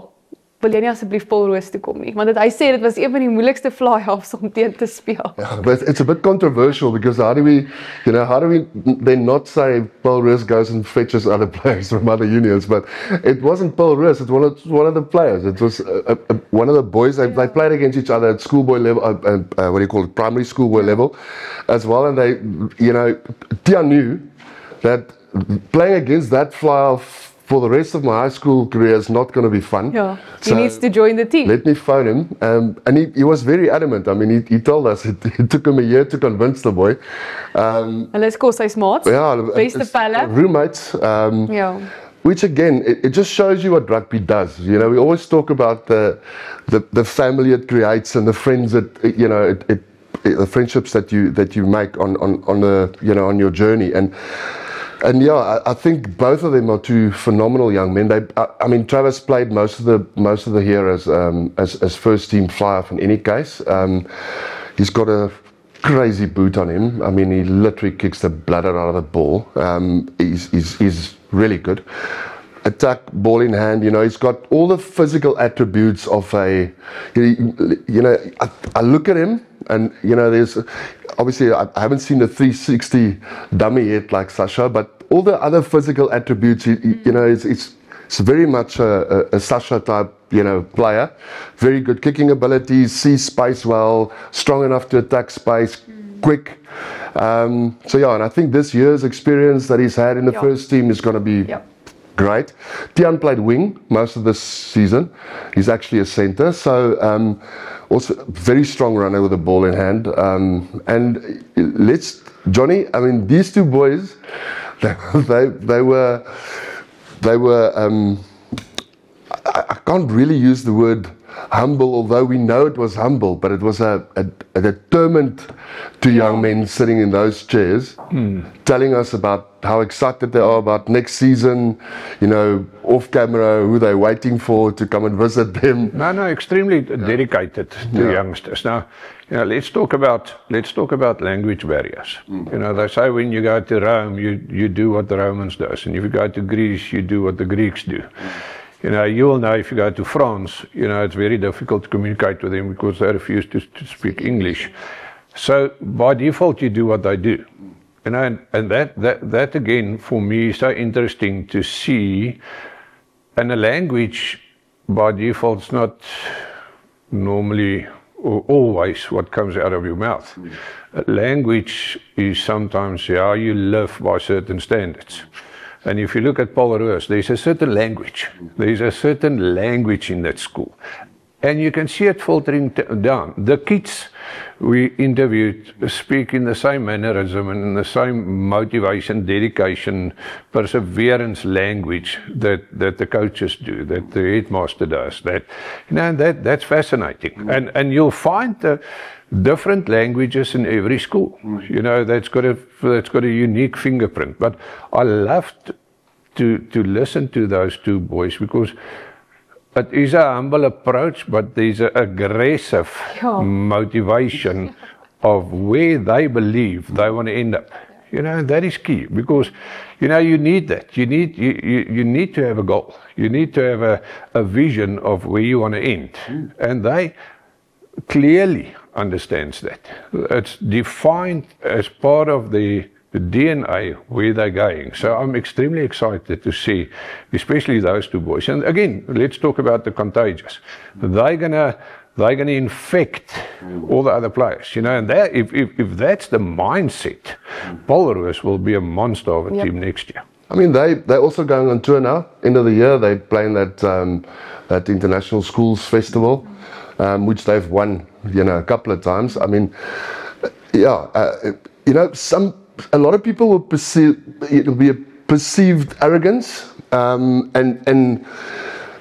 wil jy nie asseblief Paul Roos toe kom nie, want hy sê dit was een van die moeilikste fly-offs om teen te speel. Yeah, but it's a bit controversial because how do we then not say Paul Roos goes and fetches other players from other unions? But it wasn't Paul Roos; it was one of the players. It was one of the boys. They played against each other at schoolboy level, what do you call it, primary schoolboy level, as well. And they, Tian knew that playing against that fly-off for the rest of my high school career is not going to be fun. Yeah, he needs to join the team. Let me phone him. And he was very adamant. I mean, he told us it took him a year to convince the boy. Hulle is kos hy's maats. Yeah, beste pelle. Roommates. Yeah. Which again, it just shows you what rugby does. We always talk about the family it creates and the friends that the friendships that you make on the on your journey. And yeah, I think both of them are two phenomenal young men. I mean, Travis played most of the year as first team fly-off in any case. He's got a crazy boot on him. I mean, he literally kicks the blood out of the ball. He's really good. Attack, ball in hand. He's got all the physical attributes of a. I look at him. And there's obviously I haven't seen the 360 dummy yet like Sasha, but all the other physical attributes, it's very much a Sasha type, player. Very good kicking abilities, sees space well, strong enough to attack space, quick. So yeah, and I think this year's experience that he's had in the first team is going to be. Great. Tian played wing most of this season. He's actually a centre, so also very strong runner with the ball in hand. And Johnny. I mean, these two boys, they were. I can't really use the word humble, although we know it was humble, but it was a determined two young men sitting in those chairs, telling us about how excited they are about next season, off camera, who they're waiting for to come and visit them. No, extremely dedicated to youngsters. Now, let's talk about language barriers. They say when you go to Rome, you do what the Romans do, and if you go to Greece, you do what the Greeks do. You will know if you go to France, it's very difficult to communicate with them because they refuse to speak English. So by default, you do what they do. And that again, for me, is so interesting to see. And a language, by default, is not normally or always what comes out of your mouth. Language is sometimes how you live by certain standards. And if you look at Paul Roos, there's a certain language. There's a certain language in that school. And you can see it filtering down. The kids we interviewed speak in the same mannerism and in the same motivation, dedication, perseverance language that the coaches do, that the headmaster does. That's fascinating. And you'll find different languages in every school. That's got a unique fingerprint. But I loved to listen to those two boys because it is a humble approach, but there's an aggressive motivation of where they believe they want to end up. That is key because, you need that. You need to have a goal. You need to have a vision of where you want to end. And they clearly understands that. It's defined as part of the DNA where they're going. So I'm extremely excited to see, especially those two boys. And again, let's talk about the contagious. They're gonna infect all the other players, and that, if that's the mindset, Paul Roos will be a monster of a team next year. I mean, they're also going on tour now. End of the year, they're playing that International Schools Festival, which they've won, a couple of times. I mean, a lot of people will perceive it'll be a perceived arrogance, and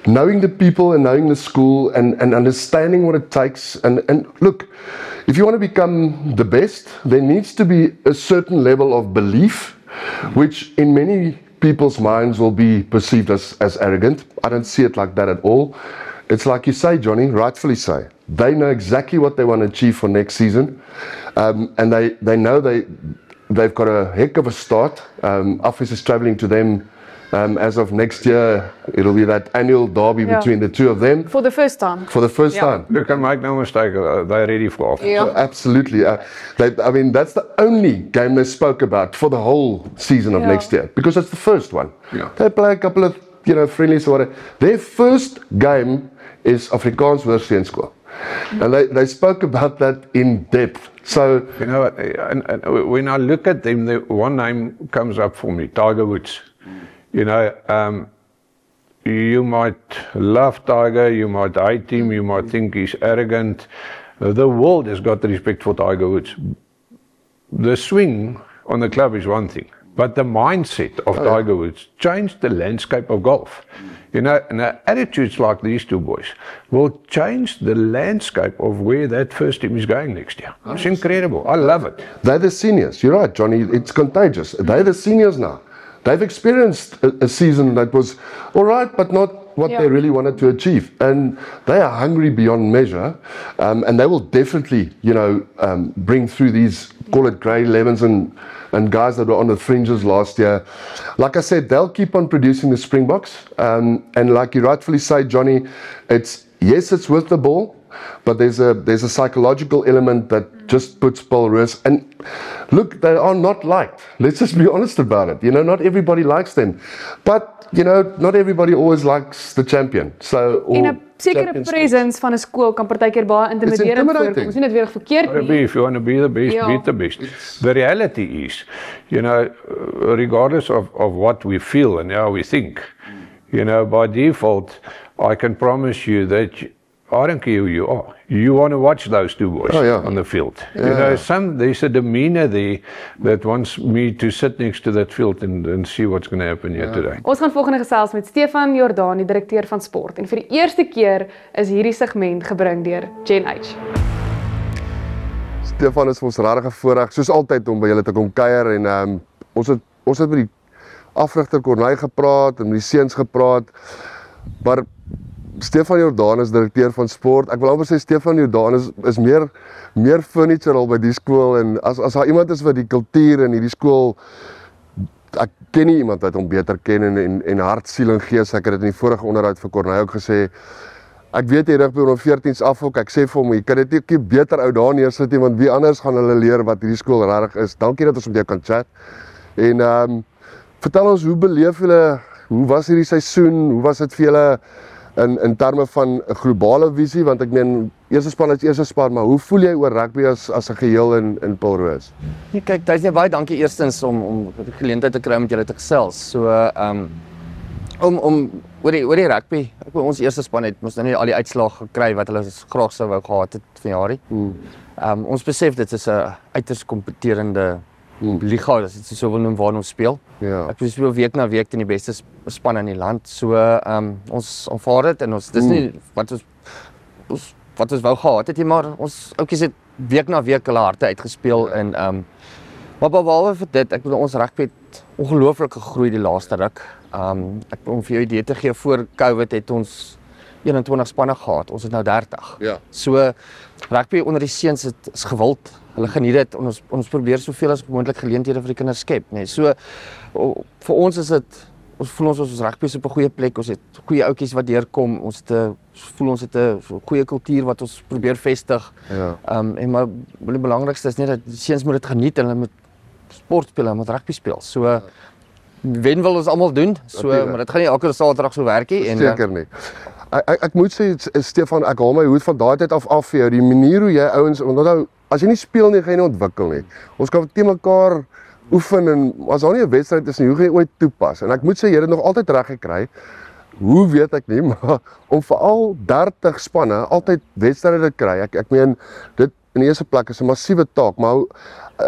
knowing the people and knowing the school and understanding what it takes. And look, if you want to become the best, there needs to be a certain level of belief, which in many people's minds will be perceived as arrogant. I don't see it like that at all. It's like you say, Johnny, rightfully say. They know exactly what they want to achieve for next season, and they know they've got a heck of a start. Office is travelling to them As of next year, it'll be that annual derby between the two of them. For the first time. For the first time. You can make no mistake, they're ready for off. Yeah. Absolutely. I mean, that's the only game they spoke about for the whole season of next year, because it's the first one. Yeah. They play a couple of, friendlies or whatever. Their first game is Afrikaans versus Steenskool. And they spoke about that in depth. So, You know, and when I look at them, the one name comes up for me, Tiger Woods. You know, you might love Tiger, you might hate him, you might think he's arrogant. The world has got respect for Tiger Woods. The swing on the club is one thing, but the mindset of Tiger Woods changed the landscape of golf. You know, and attitudes like these two boys will change the landscape of where that first team is going next year. It's incredible. I love it. they're the seniors. You're right, Johnny. It's contagious. They're the seniors now. They've experienced a season that was all right, but not what they really wanted to achieve. And they are hungry beyond measure. And they will definitely, bring through these, call it grade 11s and guys that were on the fringes last year. Like I said, they'll keep on producing the Springboks. And like you rightfully say, Johnny, it's with the ball, but there's a psychological element that just puts Paul Roos. And look, they are not liked. Let's just be honest about it. Not everybody likes them. But, not everybody always likes the champion. So, En 'n sekere presence van 'n skool kan partykeer baie intimiderend voorkom. Ons sien dit weer verkeerd nie. If you want to be the best, be the best. The reality is, regardless of what we feel and how we think, by default, I can promise you that I don't care who you are. You want to watch those two boys on the field. There's a demeanor there that wants me to sit next to that field and see what's going to happen here today. Ons gaan volgende gesels met Stefan Jordaan, die direkteur van sport. En vir die eerste keer is hierdie segment gebring deur Gen H. Stefan, is vir ons regtig 'n voorreg, soos altyd, om by julle te kom kuier. En ons het met die afrigter Corneille gepraat en met die seuns gepraat. Maar Stefan Jordaan is direkteur van sport. Ek wil amper sê Stefan Jordaan is meer furniture al by die skool, en as daar iemand is wat die kultuur in hierdie skool, ek ken nie iemand wat hom beter ken en hart, siel en gees. Ek het dit in die vorige onderhoud vir Corneille ook gesê. Ek weet jy rugby onder 14s af ook. Ek sê vir hom, jy kan dit nie beter ou daar neersit nie, want wie anders gaan hulle leer wat hierdie skool regtig is. Dankie dat ons met jou kan chat. En vertel ons, hoe beleef julle, hoe was hierdie seisoen? Hoe was dit vir julle in terme van 'n globale visie, want ek meen eerste span is eerste span, maar hoe voel jy oor rugby as 'n geheel in Paul Roos? Nee, kyk, Duisne, baie dankie eerstens om die geleentheid te kry om met julle te gesels. So om oor die rugby, ons eerste span het mos nou nie al die uitslae gekry wat hulle graag sou wou gehad het vanjaar nie. Ons besef dit is 'n uiters kompeterende liga, as dit so wil noem, waar ons speel. Ja. Ek speel week na week teen die beste span in die land. So ons aanvaar dit, en dis nie wat ons wou gehad het nie, maar ons oukies het week na week hulle harte uitgespeel. En maar behalwe vir dit, ek bedoel, ons rugby het ongelooflik gegroei die laaste ruk. Ek om vir jou idee te gee, voor COVID het ons 21 spanne gehad. Ons het nou 30. Ja. So rugby onder die seuns is gewild. Hulle geniet dit, en ons probeer soveel as moontlik geleenthede vir die kinders skep, nee. So vir ons is dit, ons voel ons rugby is op 'n goeie plek. Ons het goeie ouetjies wat deurkom. Ons voel ons het 'n goeie kultuur wat ons probeer vestig. Ja. En maar die belangrikste is net dat die seuns moet dit geniet, en hulle moet sport speel, hulle moet rugby speel. So wen wil ons almal doen. So maar dit gaan nie elke Saterdag so werk nie. En seker nie. Ek moet sê, Stefan, ek haal my hoed van daai tyd af vir jou. Die manier hoe jy ouens, onthou, as jy nie speel nie, gaan jy nie ontwikkel nie. Ons kan teen mekaar oefen, en as daar nie 'n wedstryd is nie, hoe gaan jy ooit toepas? En ek moet sê, jy het dit nog altyd reg gekry. Hoe weet ek nie, maar om veral 30 spanne altyd wedstryde te kry. Ek meen, dit in die eerste plek is 'n massiewe taak, maar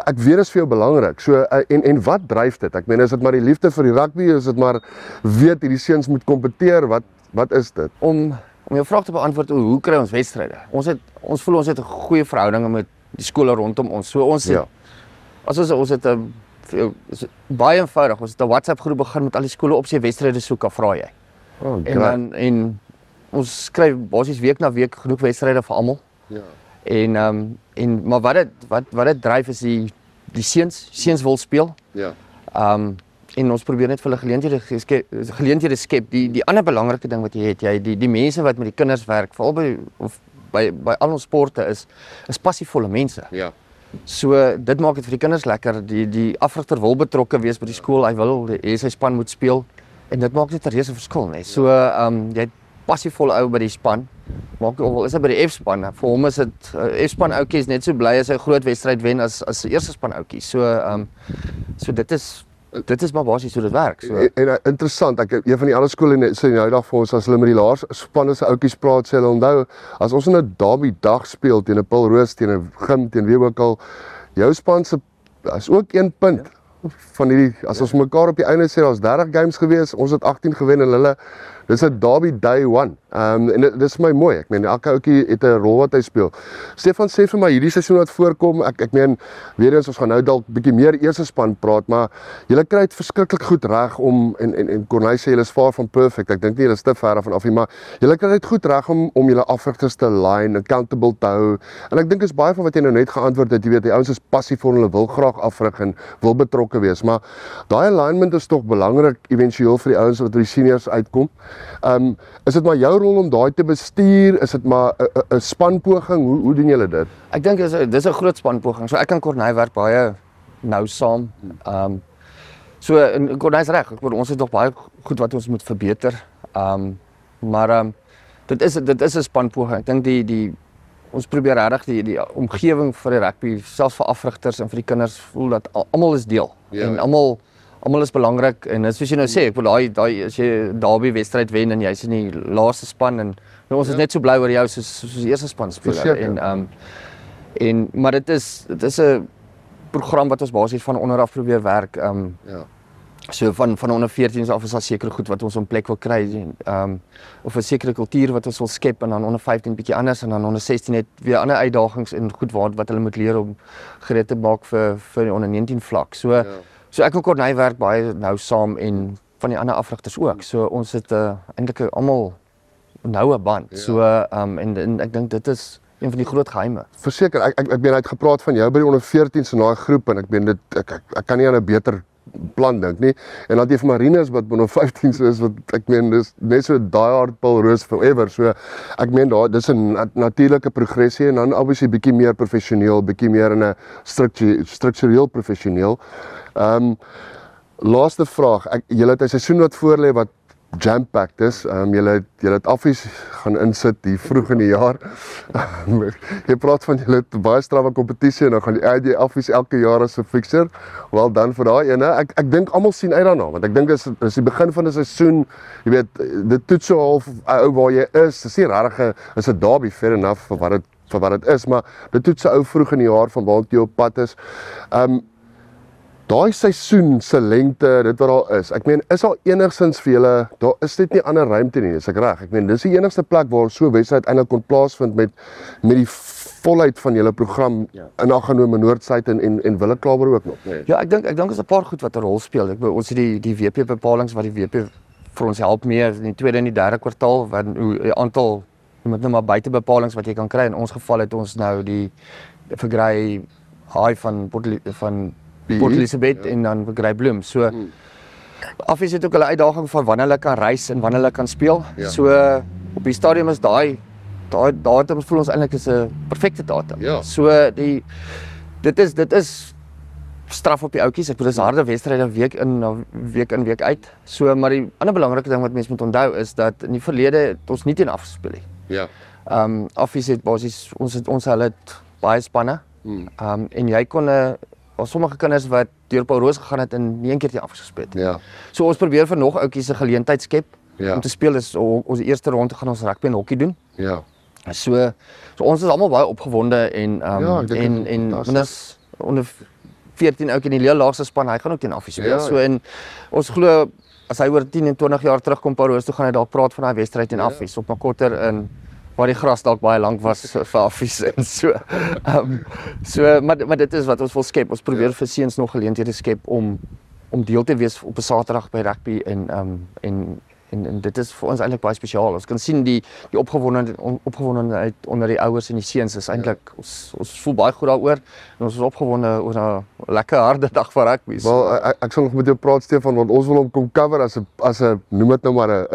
ek weet dit is vir jou belangrik. So en wat dryf dit? Ek meen, is dit maar die liefde vir die rugby, is dit maar weet hierdie seuns moet kompeteer? Wat is dit? Om jou vraag te beantwoord, hoe kry ons wedstryde? Ons voel ons het 'n goeie verhouding met die skole rondom ons. So ons het, ons het baie eenvoudig, ons het 'n WhatsApp groep begin met al die skole op sy wedstryde soek, af vra jy. En ons skryf basies week na week genoeg wedstryde vir almal. Ja. Maar wat dit dryf is die seuns wil speel. Ja. en ons probeer net vir hulle geleenthede skep. Die ander belangrike ding wat jy het, die mense wat met die kinders werk, veral by al ons sporte is passievolle mense. Ja. So dit maak dit vir die kinders lekker. Die afrigter wil betrokke wees by die skool, hy wil hê sy span moet speel en dit maak net 'n reuse verskil, né? So jy het passievolle ou by die span. Maak al is hy by die F-span, vir hom is dit F-span ouetjie is net so bly as hy 'n groot wedstryd wen as die eerste span ouetjie. So dit is maar basies hoe dit werk. So En interessant, een van die ander skole sê nou dag vir ons as hulle met die laarspanne se ouetjies praat, sê hulle onthou as ons in 'n derby dag speel teen 'n Paulroos, teen 'n Gim, teen wie ook al, jou span se is ook 1 punt. Van hierdie as ons mekaar op die einde sê daar's 30 games gewees, ons het 18 gewen en hulle dis 'n derby day 1. En dis vir my mooi. Ek meen elke ouetjie het 'n rol wat hy speel. Stefan sê vir my hierdie seisoen wat voorkom, ek meen weer eens ons gaan nou dalk bietjie meer eerste span praat, maar julle kry dit verskriklik goed reg om en Corneille sê julle is far from perfect. Ek dink nie julle is te ver af nie, maar julle kry dit goed reg om julle afrigters te line, accountable te hou. En ek dink is baie van wat jy nou net geantwoord het, jy weet die ouens is passievol, hulle wil graag afrig en wil betrokke wees, maar daai alignment is tog belangrik eventueel vir die ouens wat by die seniors uitkom. Is dit maar jou rol om daai te bestuur? Is dit maar 'n spanpoging? Hoe doen julle dit? ek dink dis 'n groot spanpoging. So ek en Corneille werk baie nou saam. So en Corneille is reg. Ons het nog baie goed wat ons moet verbeter. Maar dit is 'n spanpoging. Ek dink ons probeer regtig die omgewing vir die rugby, selfs vir afrigters en vir die kinders voel dat almal is deel. En almal is belangrik en soos jy nou sê, ek wil daai as jy derby wedstryd wen en jy's in die laaste span en ons is net so bly oor jou soos die eerste span speler maar dit is 'n program wat ons basies van onder af probeer werk. So van onder 14 af is daar sekere goed wat ons in plek wil kry of 'n sekere kultuur wat ons wil skep en dan onder 15 bietjie anders en dan onder 16 net weer ander uitdagings en goed wat hulle moet leer om gereed te maak vir die onder 19 vlak. So ek en Corneille werk baie nou saam en van die ander afrigters ook. So ons het eintlik almal noue band. So en ek dink dit is een van die groot geheime. Verseker, ek ben uit gepraat van jou by die onder 14 se daai groep en ek ben dit ek kan nie aan 'n beter plan dink nie. En dan die van Marinus wat onder 15 is wat ek meen dis net so diehard Paulroos forever. So ek meen daar dis 'n natuurlike progressie en dan obviously bietjie meer professioneel, bietjie meer in 'n struktureel professioneel. Laaste vraag, julle het 'n seisoen wat voorlê wat jam-packed is. Julle het affies gaan insit hier vroeg in die jaar. Jy praat van julle het baie strawwe kompetisie en dan gaan die AJ affies elke jaar as 'n fixture. Wel dan vir daai ene. Ek dink almal sien uit daarna want ek dink is die begin van 'n seisoen, jy weet, dit toets so half ou waar jy is. Dis nie regtig is 'n derby fair enough vir wat dit is, maar dit toets so ou vroeg in die jaar van waar jy op pad is. Daai seisoen se lengte, dit wat daar is. Ek meen, is al enigsins vir julle, daar is dit nie ander ruimte nie, is ek reg? Ek meen, dis die enigste plek waar so 'n wedstryd eintlik kon plaasvind met die volheid van julle program in aggenome Noordsuid en Willeklawer ook nog, nee. Ja, ek dink is 'n paar goed wat 'n rol speel. Ons het die WP bepalings wat die WP vir ons help mee in die tweede en die derde kwartaal, wat 'n aantal met nou maar buitebepalings wat jy kan kry. In ons geval het ons nou die Vergry High van Port Elizabeth en dan Vergry Bloem. So Affies het ook hulle uitdaging van wanneer hulle kan reis en wanneer hulle kan speel. So op die stadium is daai datum voel ons eintlik is 'n perfekte datum. So dit is straf op die ouetjies. Ek bedoel dis harde wedstryde week in week uit. So maar die ander belangrike ding wat mense moet onthou is dat in die verlede het ons nie teen afgespeel nie. Affies het basies ons hulle baie spanne. En jy kon sommige kinders wat deur Paulroos gegaan het en nie een keer teen afgespeel het. So ons probeer vir nog ouetjies 'n geleentheid skep om te speel. Is ons eerste ronde gaan ons rugby en hokkie doen. So ons is almal baie opgewonde en ons onder 14 ouetjie in die laagste span, hy gaan ook teen Affies speel. So en ons glo as hy oor 10 en 20 jaar terugkom Paulroos toe gaan hy dalk praat van daai wedstryd teen Affies op Makotter in waar die gras dalk baie lank was vir Affies en so. Maar dit is wat ons wil skep. Ons probeer vir seuns nog geleenthede skep om deel te wees op 'n Saterdag by rugby en En dit is vir ons eintlik baie spesiaal. Ons kan sien die opgewondenheid onder die ouers en die seuns is eintlik ons voel baie goed daaroor en ons is opgewonde oor 'n lekker harde dag vir rugby. Wel, ek sal nog met jou praat Stefan, want ons wil hom kom cover as 'n noem dit nou maar 'n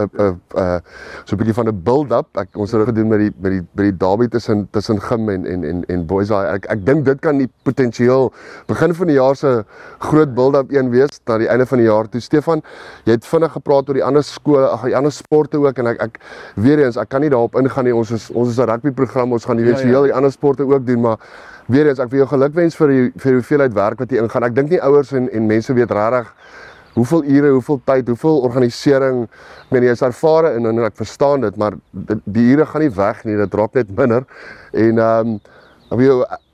so 'n bietjie van 'n build-up. Ons het dit gedoen met die derby tussen Gim en Boys. Ek dink dit kan die potensieel begin van die jaar se groot build-up een wees na die einde van die jaar toe. Stefan, jy het vinnig gepraat oor die ander skole, die ander sporte ook en ek weer eens, ek kan nie daarop ingaan nie. Ons is 'n rugbyprogram, ons gaan eventueel die ander sporte ook doen, maar weer eens ek wil jou gelukwens vir die hoeveelheid werk wat jy ingaan. Ek dink nie ouers en mense weet regtig hoeveel ure, hoeveel tyd, hoeveel organisering. Ek meen jy is ervare en ek verstaan dit, maar die ure gaan nie weg nie, dit raak net minder. En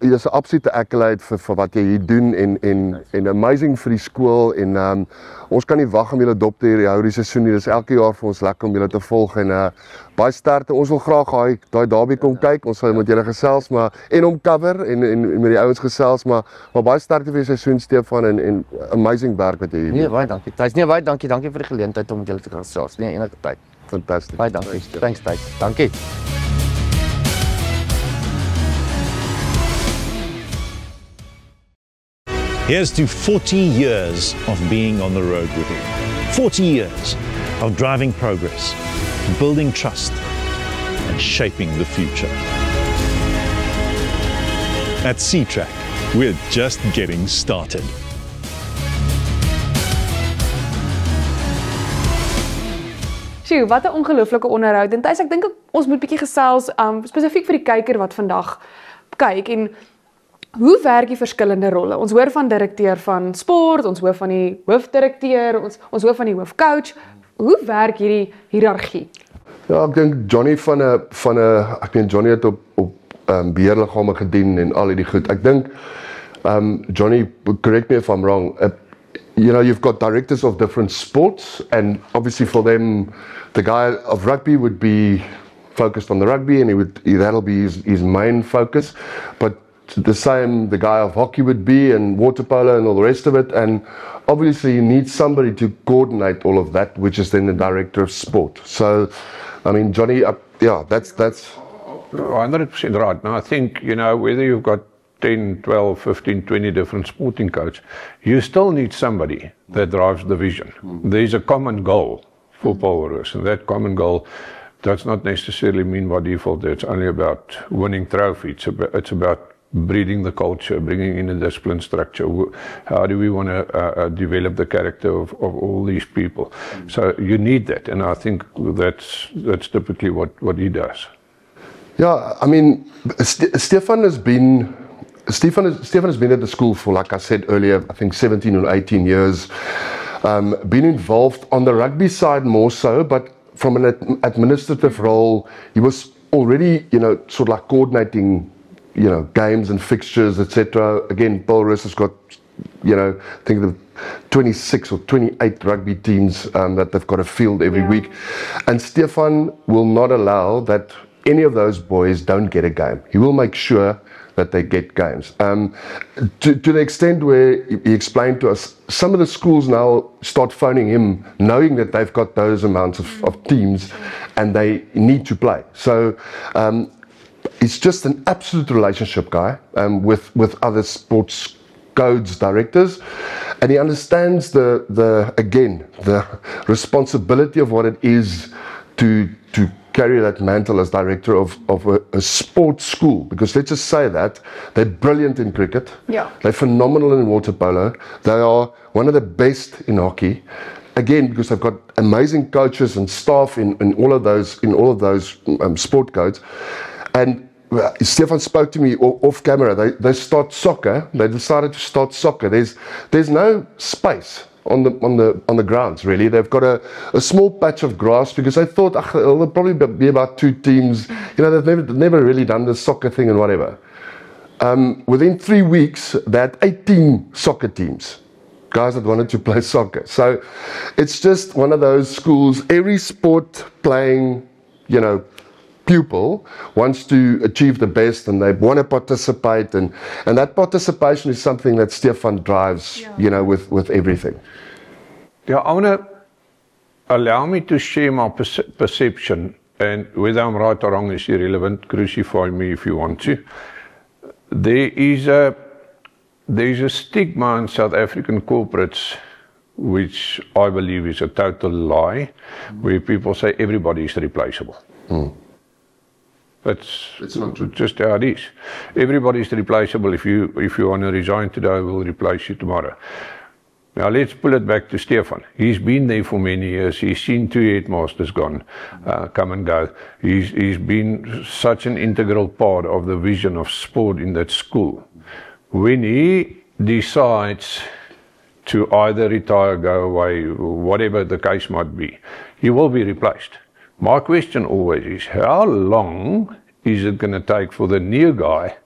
jy is 'n absolute accolade vir wat jy hier doen en amazing vir die skool en ons kan nie wag om julle dop te hou die seisoen nie. Dis elke jaar vir ons lekker om julle te volg en baie sterkte. Ons wil graag daai derby kom kyk. Ons sal met julle gesels en om cover en met die ouens gesels, maar baie sterkte vir die seisoen Stefan en amazing werk wat jy hier doen. Nee, baie dankie. Baie dankie vir die geleentheid om met julle te gesels. Nee, enige tyd. Fantasties. Baie dankie. Thanks, dankie. Here's to 40 years of being on the road with you. 40 years of driving progress, building trust, and shaping the future. At SeaTrack, we're just getting started. Sjoe, wat 'n ongelooflike onderhoud. En Thys, ek dink ons moet bietjie gesels spesifiek vir die kyker wat vandag kyk en hoe werk die verskillende rolle? Ons hoor van direkteur van sport, ons hoor van die hoofdirekteur, ons hoor van die hoofcoach. Hoe werk hierdie hiërargie? Ja, ek dink Johnny ek meen Johnny het op beheerliggame gedien en al hierdie goed. Ek dink Johnny, correct me if I'm wrong, you've got directors of different sports and obviously for them the guy of rugby would be focused on the rugby and that'll be his main focus, but the guy of hockey would be and water polo and all the rest of it, and obviously you need somebody to coordinate all of that, which is then the director of sport. So I mean Johnny, that's 100% right. Now I think, whether you've got 10, 12, 15, 20 different sporting coaches, you still need somebody that drives the vision. There's a common goal for Paul Roos, and that common goal does not necessarily mean by default that it's only about winning trophies. It's about breeding the culture, bringing in a discipline structure. How do we want to develop the character of all these people? So you need that, and I think that's typically what he does. Yeah, I mean, Stefan has been at the school for, like I said earlier, I think 17 or 18 years. Been involved on the rugby side more so, but from an administrative role, he was already, sort of like coordinating games and fixtures, etc. Again, Paul Roos has got, I think the 26 or 28 rugby teams that they've got a field every week. And Stefan will not allow that any of those boys don't get a game. He will make sure that they get games. To the extent where he explained to us, some of the schools now start phoning him knowing that they've got those amounts of teams and they need to play. So it's just an absolute relationship guy with other sports codes directors, and he understands the responsibility of what it is to carry that mantle as director of a sports school, because let's just say that they're brilliant in cricket, they're phenomenal in water polo, they are one of the best in hockey, again because they've got amazing coaches and staff in all of those sport codes. And Stefan spoke to me off camera. They start soccer. They decided to start soccer. There's no space on the grounds really. They've got a small patch of grass because they thought there'll probably be about 2 teams. They've never really done the soccer thing and whatever. Within 3 weeks, they had 18 soccer teams, guys that wanted to play soccer. So it's just one of those schools. Every sport playing, pupil wants to achieve the best and they want to participate, and that participation is something that Stefan drives, with everything. Yeah, I want to allow me to share my perception, and whether I'm right or wrong is irrelevant. Crucify me if you want to. There is a stigma in South African corporates, which I believe is a total lie, where people say everybody is replaceable. It's not true. Just how it is. Everybody is replaceable. If you want to resign today, we'll replace you tomorrow. Now let's pull it back to Stefan. He's been there for many years. He's seen 2 headmasters come and go. He's been such an integral part of the vision of sport in that school. When he decides to either retire, go away, whatever the case might be, he will be replaced. My question always is, how long is it going to take for the new guy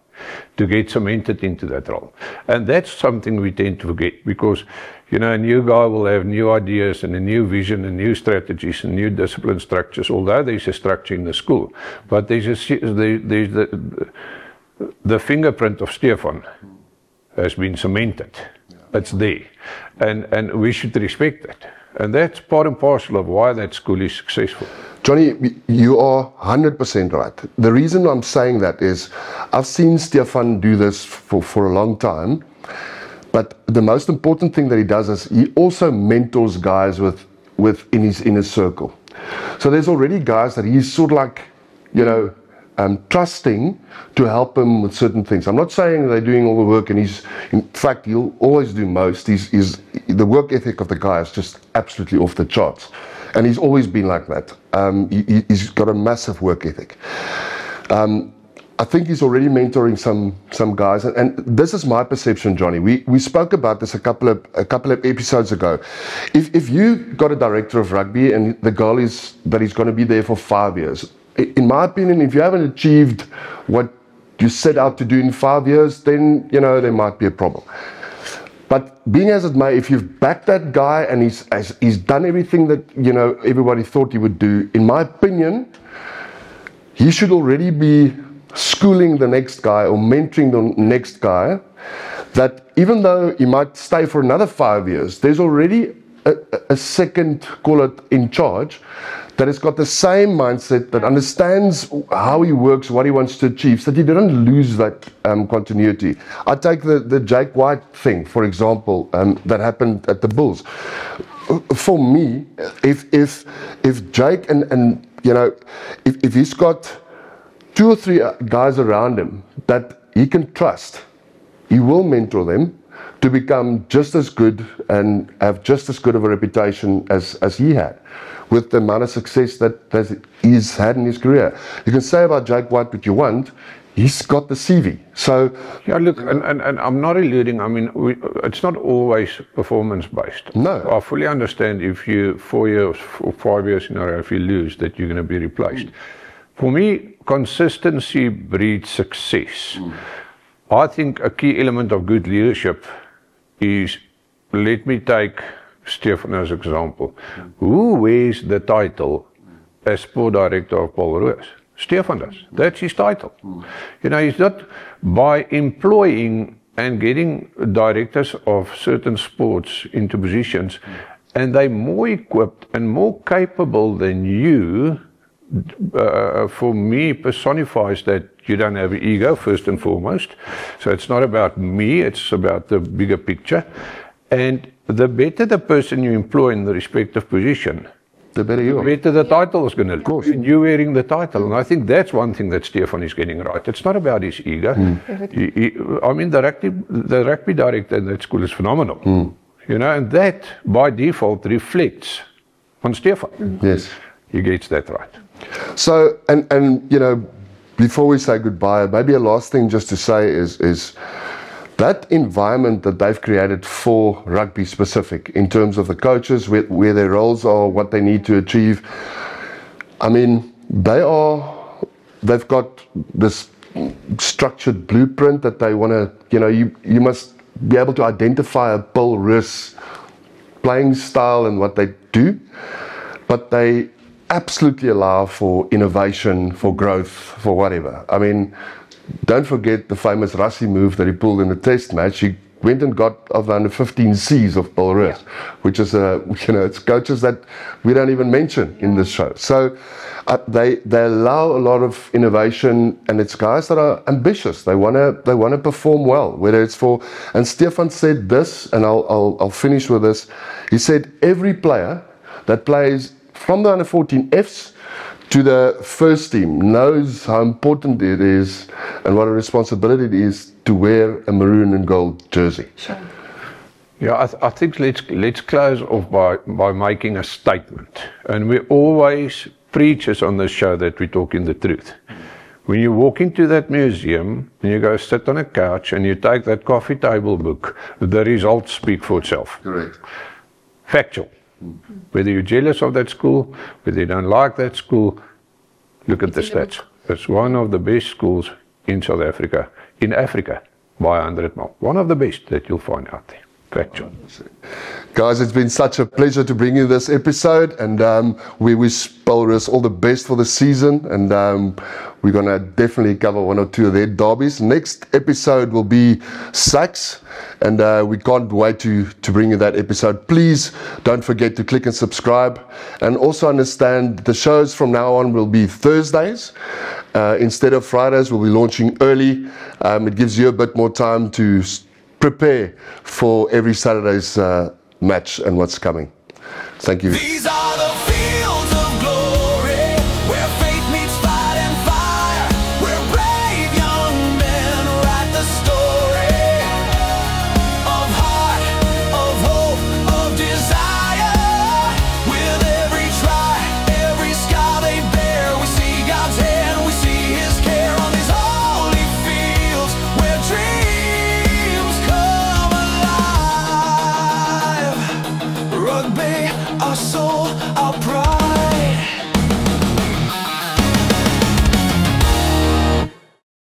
to get cemented into that role? And that's something we tend to forget, because a new guy will have new ideas and a new vision and new strategies and new discipline structures, although there's a structure in the school. But there's the fingerprint of Stefan has been cemented. It's there. And we should respect that. And that's part and parcel of why that school is successful. Johnny, you are 100% right. The reason I'm saying that is I've seen Stefan do this for a long time, but the most important thing that he does is he also mentors guys in his inner circle. So there's already guys that he's sort of like, trusting to help him with certain things. I'm not saying they're doing all the work, and in fact, he'll always do most. The work ethic of the guy is just absolutely off the charts. And he's always been like that. He's got a massive work ethic. I think he's already mentoring some guys, and this is my perception, Johnny. We spoke about this a couple of episodes ago. If you got a director of rugby and the goal is that he's going to be there for 5 years, in my opinion, if you haven't achieved what you set out to do in 5 years, then there might be a problem. But being as it may, if you've backed that guy and he's done everything that everybody thought he would do, in my opinion, he should already be schooling the next guy or mentoring the next guy, that even though he might stay for another 5 years, there's already a second, call it, in charge, that has got the same mindset, that understands how he works, what he wants to achieve, so that he didn't lose that continuity. I take the Jake White thing, for example, that happened at the Bulls. For me, if Jake if he's got 2 or 3 guys around him that he can trust, he will mentor them to become just as good and have just as good of a reputation as he had, with the amount of success that he's had in his career. You can say about Jake White what you want, he's got the CV. So yeah, look, and I'm not alluding, it's not always performance-based. No. I fully understand if you 4 years or 5 years in a row, if you lose, that you're going to be replaced. For me, consistency breeds success. I think a key element of good leadership is, let me take Stefan as an example. Who wears the title as sport director of Paul Roos? Stefan does. That's his title. He's not, by employing and getting directors of certain sports into positions, and they're more equipped and more capable than you, for me, personifies that you don't have an ego, first and foremost. So it's not about me, it's about the bigger picture. And the better the person you employ in the respective position, the better you are. The better the title is going to look. And you wearing the title. And I think that's one thing that Stefan is getting right. It's not about his ego. The rugby director in that school is phenomenal. And that, by default, reflects on Stefan. Yes. He gets that right. So, and before we say goodbye, maybe a last thing just to say is that environment that they've created for rugby specific, in terms of the coaches, where their roles are, what they need to achieve. They've got this structured blueprint that they want to, you must be able to identify a Paul Roos playing style and what they do, but they absolutely allow for innovation, for growth, for whatever. Don't forget the famous Rassie move that he pulled in the test match. He went and got of the under 15 C's of Paul Roos, which is it's coaches that we don't even mention in this show. So they allow a lot of innovation, and it's guys that are ambitious. They wanna perform well. Whether it's and Stefan said this, and I'll finish with this. He said every player that plays from the under 14 Fs to the first team knows how important it is and what a responsibility it is to wear a maroon and gold jersey. Sure. Yeah, I think let's close off by making a statement. And we always preach on this show that we're talking the truth. When you walk into that museum and you go sit on a couch and you take that coffee table book, the results speak for itself. Correct. Factual. Whether you're jealous of that school, whether you don't like that school, look at the stats. It's one of the best schools in South Africa, by 100 miles. One of the best that you'll find out there. Factual. Guys, it's been such a pleasure to bring you this episode, and we wish Paul Roos all the best for the season, and we're going to definitely cover one or two of their derbies. Next episode will be Sachs, and we can't wait to bring you that episode. Please don't forget to click and subscribe, and also understand the shows from now on will be Thursdays instead of Fridays. We'll be launching early. It gives you a bit more time to prepare for every Saturday's match and what's coming. Thank you.